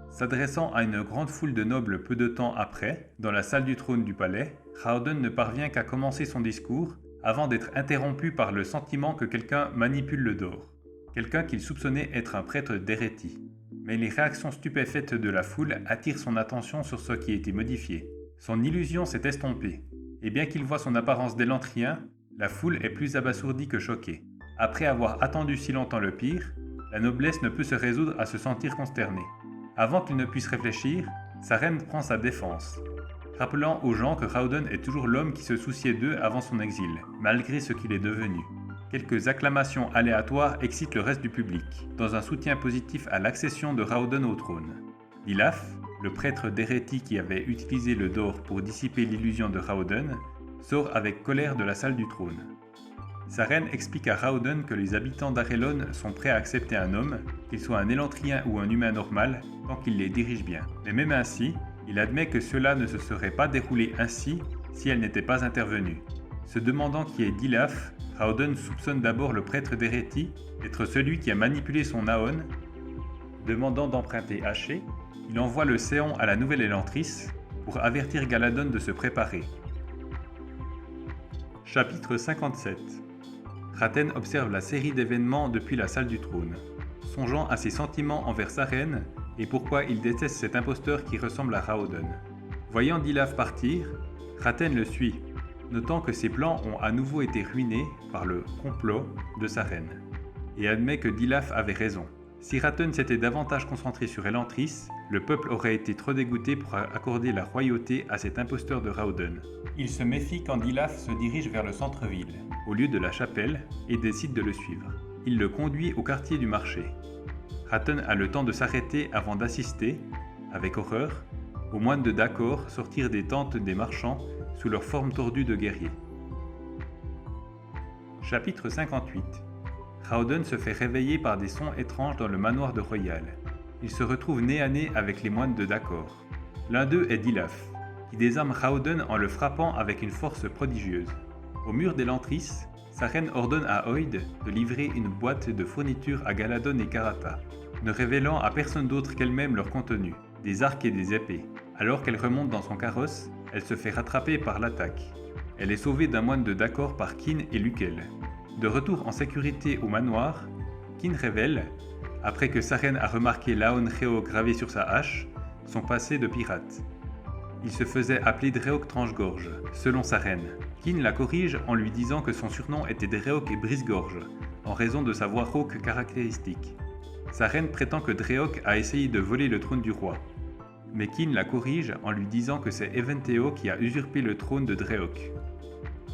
S'adressant à une grande foule de nobles peu de temps après, dans la salle du trône du palais, Raoden ne parvient qu'à commencer son discours avant d'être interrompu par le sentiment que quelqu'un manipule le dor. Quelqu'un qu'il soupçonnait être un prêtre d'Erethi. mais les réactions stupéfaites de la foule attirent son attention sur ce qui a été modifié. Son illusion s'est estompée, et bien qu'il voie son apparence d'élantrien, la foule est plus abasourdie que choquée. Après avoir attendu si longtemps le pire, la noblesse ne peut se résoudre à se sentir consternée. Avant qu'il ne puisse réfléchir, sa reine prend sa défense, rappelant aux gens que Hrawdon est toujours l'homme qui se souciait d'eux avant son exil, malgré ce qu'il est devenu. Quelques acclamations aléatoires excitent le reste du public, dans un soutien positif à l'accession de Hrawdon au trône. Dilaf, le prêtre d'Erethi qui avait utilisé le dor pour dissiper l'illusion de Hrawdon, sort avec colère de la salle du trône. Sa reine explique à Hrawdon que les habitants d'Arelon sont prêts à accepter un homme, qu'il soit un élantrien ou un humain normal, tant qu'il les dirige bien. Mais même ainsi, il admet que cela ne se serait pas déroulé ainsi si elle n'était pas intervenue. Se demandant qui est Dilaf, Hrawdon soupçonne d'abord le prêtre d'Erethi d'être celui qui a manipulé son Aon. Demandant d'emprunter Haché, il envoie le Séon à la nouvelle élantrice pour avertir Galadon de se préparer. Chapitre 57. Raten observe la série d'événements depuis la salle du trône, songeant à ses sentiments envers sa reine et pourquoi il déteste cet imposteur qui ressemble à Hrawdon. Voyant Dilaf partir, Raten le suit, notant que ses plans ont à nouveau été ruinés par le complot de sa reine, et admet que Dilaf avait raison. Si Raten s'était davantage concentré sur Elantris, le peuple aurait été trop dégoûté pour accorder la royauté à cet imposteur de Hrawdon. Il se méfie quand Dilaf se dirige vers le centre-ville, au lieu de la chapelle, et décide de le suivre. Il le conduit au quartier du marché. Raten a le temps de s'arrêter avant d'assister, avec horreur, aux moines de Dacor sortir des tentes des marchands sous leur forme tordue de guerriers. Chapitre 58. Hrawdon se fait réveiller par des sons étranges dans le manoir de Royal. Il se retrouve nez à nez avec les moines de Dacor. L'un d'eux est Dilaf, qui désarme Hrawdon en le frappant avec une force prodigieuse. Au mur d'Elantris, sa reine ordonne à Oid de livrer une boîte de fournitures à Galadon et Karata, ne révélant à personne d'autre qu'elle-même leur contenu, des arcs et des épées. Alors qu'elle remonte dans son carrosse, elle se fait rattraper par l'attaque. Elle est sauvée d'un moine de Dacor par Kin et Lukel. De retour en sécurité au manoir, Kin révèle, après que sa reine a remarqué l'Aon Rhéo gravé sur sa hache, son passé de pirate. Il se faisait appeler Dreok Tranche-Gorge, selon sa reine. Kin la corrige en lui disant que son surnom était Dreok et Brise-Gorge, en raison de sa voix rauque caractéristique. Sa reine prétend que Dreok a essayé de voler le trône du roi. Mais Kin la corrige en lui disant que c'est Eventeo qui a usurpé le trône de Dreok.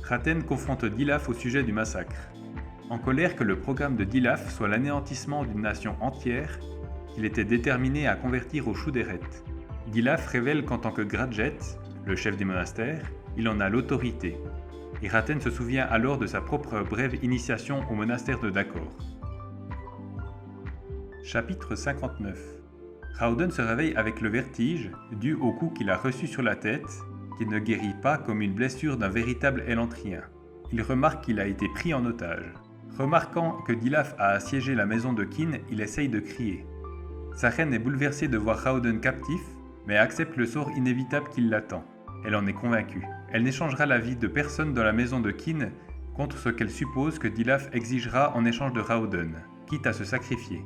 Raten confronte Dilaf au sujet du massacre. En colère que le programme de Dilaf soit l'anéantissement d'une nation entière, qu'il était déterminé à convertir au Shuderet. Dilaf révèle qu'en tant que Gradjet, le chef des monastères, il en a l'autorité. Et Raten se souvient alors de sa propre brève initiation au monastère de Dacor. Chapitre 59. Hrawdon se réveille avec le vertige, dû au coup qu'il a reçu sur la tête, qui ne guérit pas comme une blessure d'un véritable élantrien. Il remarque qu'il a été pris en otage. Remarquant que Dilaf a assiégé la maison de Kin, il essaye de crier. Sa reine est bouleversée de voir Hrawdon captif, mais accepte le sort inévitable qui l'attend. Elle en est convaincue. Elle n'échangera la vie de personne dans la maison de Kin contre ce qu'elle suppose que Dilaf exigera en échange de Hrawdon, quitte à se sacrifier.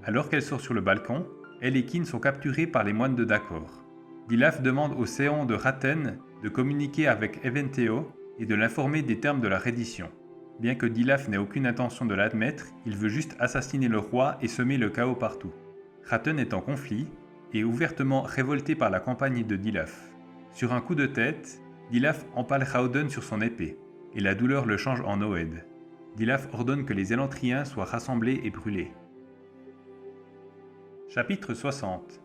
Alors qu'elle sort sur le balcon, elle et Kin sont capturés par les moines de Dacor. Dilaf demande au Séon de Raten de communiquer avec Eventeo et de l'informer des termes de la reddition. Bien que Dilaf n'ait aucune intention de l'admettre, il veut juste assassiner le roi et semer le chaos partout. Raten est en conflit et ouvertement révolté par la campagne de Dilaf. Sur un coup de tête, Dilaf empale Hrawdon sur son épée, et la douleur le change en Oed. Dilaf ordonne que les Élantriens soient rassemblés et brûlés. Chapitre 60.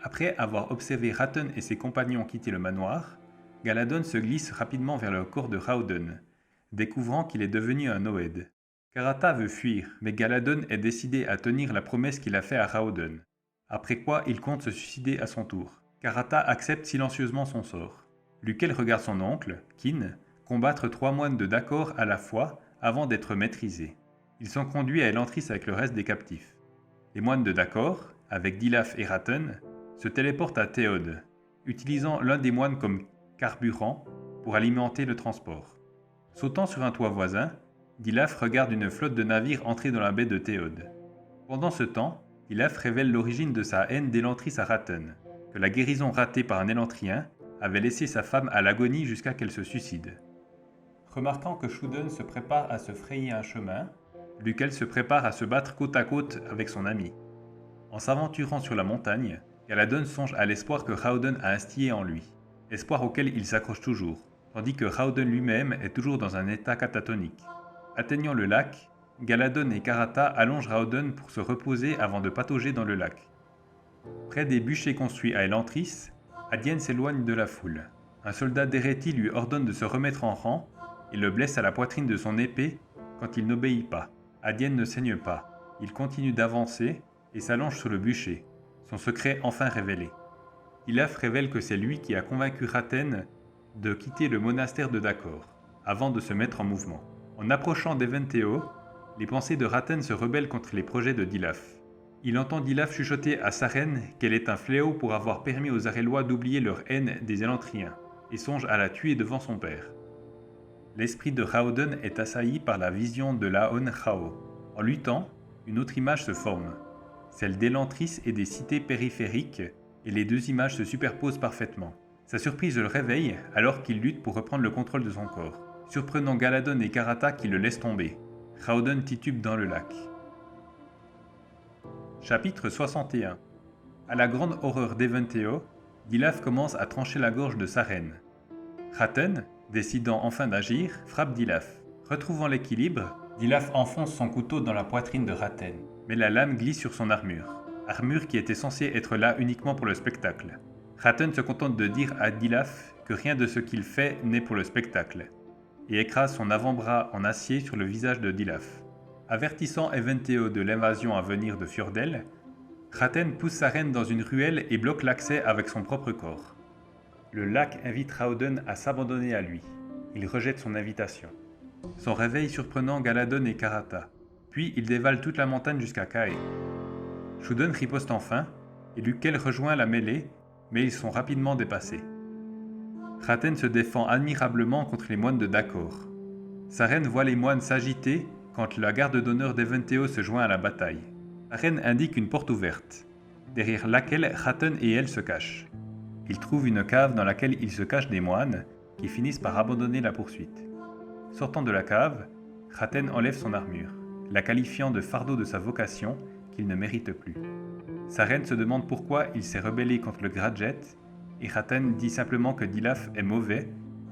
Après avoir observé Raten et ses compagnons quitter le manoir, Galadon se glisse rapidement vers le corps de Hrawdon, découvrant qu'il est devenu un Oed. Karata veut fuir, mais Galadon est décidé à tenir la promesse qu'il a faite à Hrawdon, après quoi il compte se suicider à son tour. Karata accepte silencieusement son sort. Lukel regarde son oncle, Kin, combattre 3 moines de Dacor à la fois avant d'être maîtrisés. Ils sont conduits à Elantris avec le reste des captifs. Les moines de Dacor, avec Dilaf et Raten, se téléportent à Théod, utilisant l'un des moines comme carburant pour alimenter le transport. Sautant sur un toit voisin, Dilaf regarde une flotte de navires entrer dans la baie de Théod. Pendant ce temps, Dilaf révèle l'origine de sa haine d'Elantris à Ratten, que la guérison ratée par un Élantrien avait laissé sa femme à l'agonie jusqu'à qu'elle se suicide. Remarquant que Shuden se prépare à se frayer un chemin, Lukel se prépare à se battre côte à côte avec son ami. En s'aventurant sur la montagne, Galadon songe à l'espoir que Raoden a instillé en lui, espoir auquel il s'accroche toujours, tandis que Raoden lui-même est toujours dans un état catatonique. Atteignant le lac, Galadon et Karata allongent Raoden pour se reposer avant de patauger dans le lac. Près des bûchers construits à Elantris, Adien s'éloigne de la foule. Un soldat d'Erethi lui ordonne de se remettre en rang et le blesse à la poitrine de son épée quand il n'obéit pas. Adien ne saigne pas. Il continue d'avancer et s'allonge sur le bûcher, son secret enfin révélé. Dilaf révèle que c'est lui qui a convaincu Ratten de quitter le monastère de Dacor, avant de se mettre en mouvement. En approchant d'Eventeo, les pensées de Ratten se rebellent contre les projets de Dilaf. Il entend Dilaf chuchoter à Sarene qu'elle est un fléau pour avoir permis aux Arélois d'oublier leur haine des Élantriens, et songe à la tuer devant son père. L'esprit de Raoden est assailli par la vision de Laon Chao. En luttant, une autre image se forme, celle d'Elantris et des cités périphériques, et les deux images se superposent parfaitement. Sa surprise le réveille alors qu'il lutte pour reprendre le contrôle de son corps, surprenant Galadon et Karata qui le laissent tomber. Raoden titube dans le lac. Chapitre 61. À la grande horreur d'Eventeo, Dilaf commence à trancher la gorge de Sarene. Ratten, décidant enfin d'agir, frappe Dilaf. Retrouvant l'équilibre, Dilaf enfonce son couteau dans la poitrine de Ratten, mais la lame glisse sur son armure qui était censée être là uniquement pour le spectacle. Ratten se contente de dire à Dilaf que rien de ce qu'il fait n'est pour le spectacle, et écrase son avant-bras en acier sur le visage de Dilaf. Avertissant Eventeo de l'invasion à venir de Fjordell, Ratten pousse Sarene dans une ruelle et bloque l'accès avec son propre corps. Le lac invite Raoden à s'abandonner à lui. Il rejette son invitation. Son réveil surprenant Galadon et Karata, puis il dévale toute la montagne jusqu'à Kae. Shuden riposte enfin, et Lukel rejoint la mêlée, mais ils sont rapidement dépassés. Ratten se défend admirablement contre les moines de Dacor. Sarene voit les moines s'agiter quand la garde d'honneur d'Eventeo se joint à la bataille. Sarene indique une porte ouverte, derrière laquelle Ratten et elle se cachent. Ils trouvent une cave dans laquelle il se cache des moines, qui finissent par abandonner la poursuite. Sortant de la cave, Ratten enlève son armure, la qualifiant de fardeau de sa vocation qu'il ne mérite plus. Sarene se demande pourquoi il s'est rebellé contre le Gradjet, et Ratten dit simplement que Dilaf est mauvais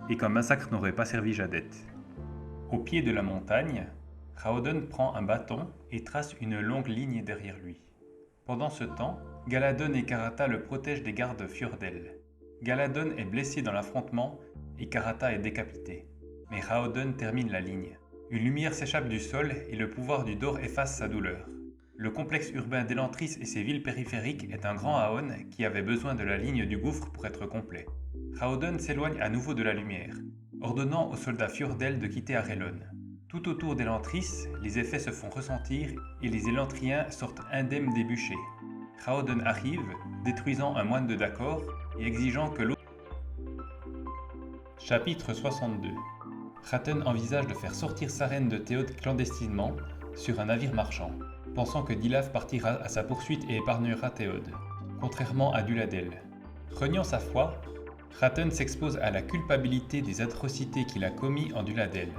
et qu'un massacre n'aurait pas servi Jadet. Au pied de la montagne, Raoden prend un bâton et trace une longue ligne derrière lui. Pendant ce temps, Galadon et Karata le protègent des gardes Fjordell. Galadon est blessé dans l'affrontement et Karata est décapité. Mais Raoden termine la ligne. Une lumière s'échappe du sol et le pouvoir du Dor efface sa douleur. Le complexe urbain d'Elantris et ses villes périphériques est un grand Aon qui avait besoin de la ligne du gouffre pour être complet. Raoden s'éloigne à nouveau de la lumière, ordonnant aux soldats Fjordell de quitter Arelon. Tout autour d'Elantris, les effets se font ressentir et les Élantriens sortent indemnes des bûchers. Raoden arrive, détruisant un moine de Dacor et exigeant que l'autre... Chapitre 62. Ratten envisage de faire sortir Sarene de Théod clandestinement sur un navire marchand, pensant que Dilaf partira à sa poursuite et épargnera Théod, contrairement à Duladel. Reniant sa foi, Ratten s'expose à la culpabilité des atrocités qu'il a commis en Duladel,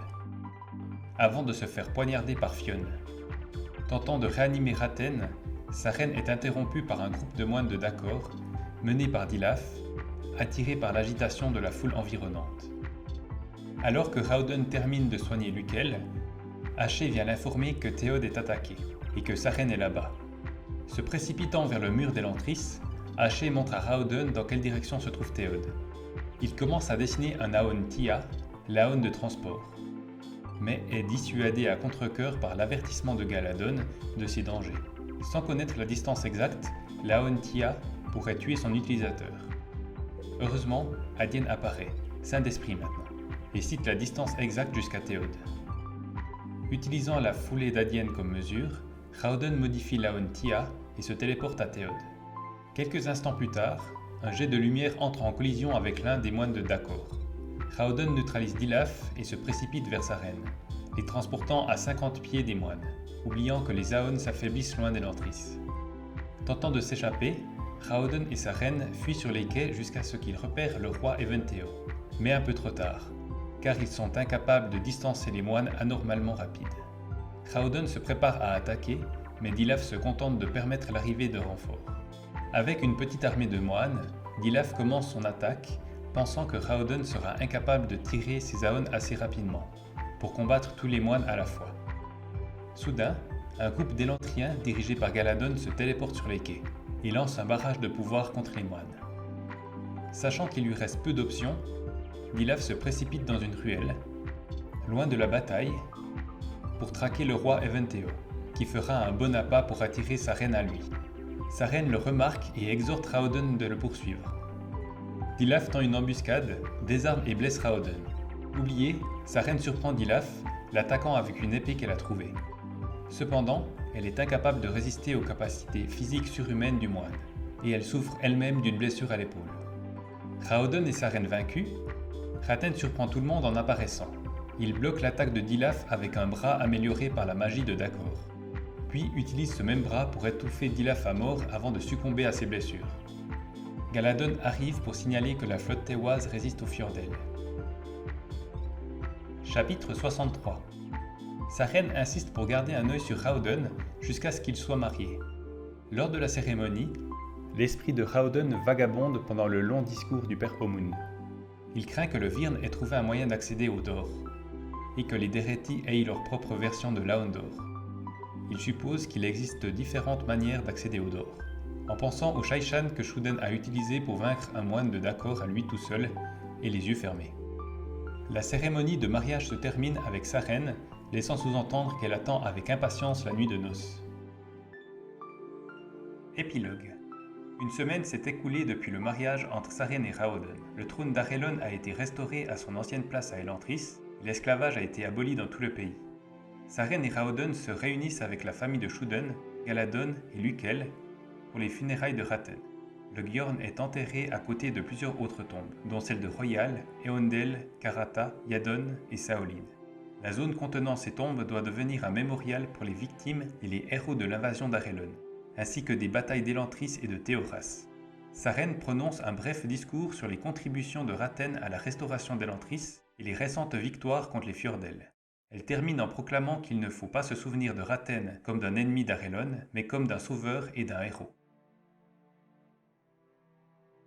avant de se faire poignarder par Fionn. Tentant de réanimer Ratten, Sarene est interrompue par un groupe de moines de Dacor, mené par Dilaf, attiré par l'agitation de la foule environnante. Alors que Raoden termine de soigner Lukel, Haché vient l'informer que Théod est attaqué et que Sarene est là-bas. Se précipitant vers le mur d'Elantris, Haché montre à Raoden dans quelle direction se trouve Théod. Il commence à dessiner un Aon Tia, l'Aon de transport, mais est dissuadé à contre-cœur par l'avertissement de Galadon de ses dangers. Sans connaître la distance exacte, l'Aon Tia pourrait tuer son utilisateur. Heureusement, Adien apparaît, sain d'esprit maintenant, et cite la distance exacte jusqu'à Théod. Utilisant la foulée d'Adien comme mesure, Raoden modifie l'Aon Tia et se téléporte à Théod. Quelques instants plus tard, un jet de lumière entre en collision avec l'un des moines de Dacor. Raoden neutralise Dilaf et se précipite vers Sarene, les transportant à 50 pieds des moines, oubliant que les Aon s'affaiblissent loin d'Elantris. Tentant de s'échapper, Raoden et sa reine fuient sur les quais jusqu'à ce qu'ils repèrent le roi Eventeo. Mais un peu trop tard, car ils sont incapables de distancer les moines anormalement rapides. Raoden se prépare à attaquer, mais Dilaf se contente de permettre l'arrivée de renforts. Avec une petite armée de moines, Dilaf commence son attaque, pensant que Raoden sera incapable de tirer ses aons assez rapidement, pour combattre tous les moines à la fois. Soudain, un groupe d'élantriens dirigé par Galadon se téléporte sur les quais et lance un barrage de pouvoir contre les moines. Sachant qu'il lui reste peu d'options, Dilaf se précipite dans une ruelle, loin de la bataille, pour traquer le roi Eventeo, qui fera un bon appât pour attirer sa reine à lui. Sa reine le remarque et exhorte Raoden de le poursuivre. Dilaf tend une embuscade, désarme et blesse Raoden. Oublié, sa reine surprend Dilaf, l'attaquant avec une épée qu'elle a trouvée. Cependant, elle est incapable de résister aux capacités physiques surhumaines du moine, et elle souffre elle-même d'une blessure à l'épaule. Raoden et sa reine vaincus, Raten surprend tout le monde en apparaissant. Il bloque l'attaque de Dilaf avec un bras amélioré par la magie de Dacor, puis utilise ce même bras pour étouffer Dilaf à mort avant de succomber à ses blessures. Galadon arrive pour signaler que la flotte téoise résiste aux Fjordell. Chapitre 63. Sa reine insiste pour garder un œil sur Raoden jusqu'à ce qu'il soit marié. Lors de la cérémonie, l'esprit de Raoden vagabonde pendant le long discours du père Omun. Il craint que le Virn ait trouvé un moyen d'accéder au Dor, et que les Dereti aient leur propre version de l'Aondor. Il suppose qu'il existe différentes manières d'accéder au Dor, en pensant au Shaishan que Shuden a utilisé pour vaincre un moine de Dacor à lui tout seul, et les yeux fermés. La cérémonie de mariage se termine avec sa reine, laissant sous-entendre qu'elle attend avec impatience la nuit de noces. Épilogue. Une semaine s'est écoulée depuis le mariage entre Sarene et Raoden. Le trône d'Arelon a été restauré à son ancienne place à Elantris, et l'esclavage a été aboli dans tout le pays. Sarene et Raoden se réunissent avec la famille de Shuden, Galadon et Lukel pour les funérailles de Raten. Le Gjorn est enterré à côté de plusieurs autres tombes, dont celles de Royal, Eondel, Karata, Yadon et Saolin. La zone contenant ces tombes doit devenir un mémorial pour les victimes et les héros de l'invasion d'Arelon, ainsi que des batailles d'Elantris et de Théoras. Sa reine prononce un bref discours sur les contributions de Raten à la restauration d'Elantris et les récentes victoires contre les Fjordell. Elle termine en proclamant qu'il ne faut pas se souvenir de Raten comme d'un ennemi d'Arelon, mais comme d'un sauveur et d'un héros.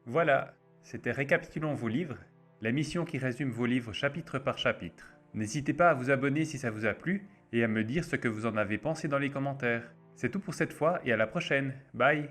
Voilà, c'était Récapitulons vos livres, l'émission qui résume vos livres chapitre par chapitre. N'hésitez pas à vous abonner si ça vous a plu et à me dire ce que vous en avez pensé dans les commentaires. C'est tout pour cette fois et à la prochaine. Bye!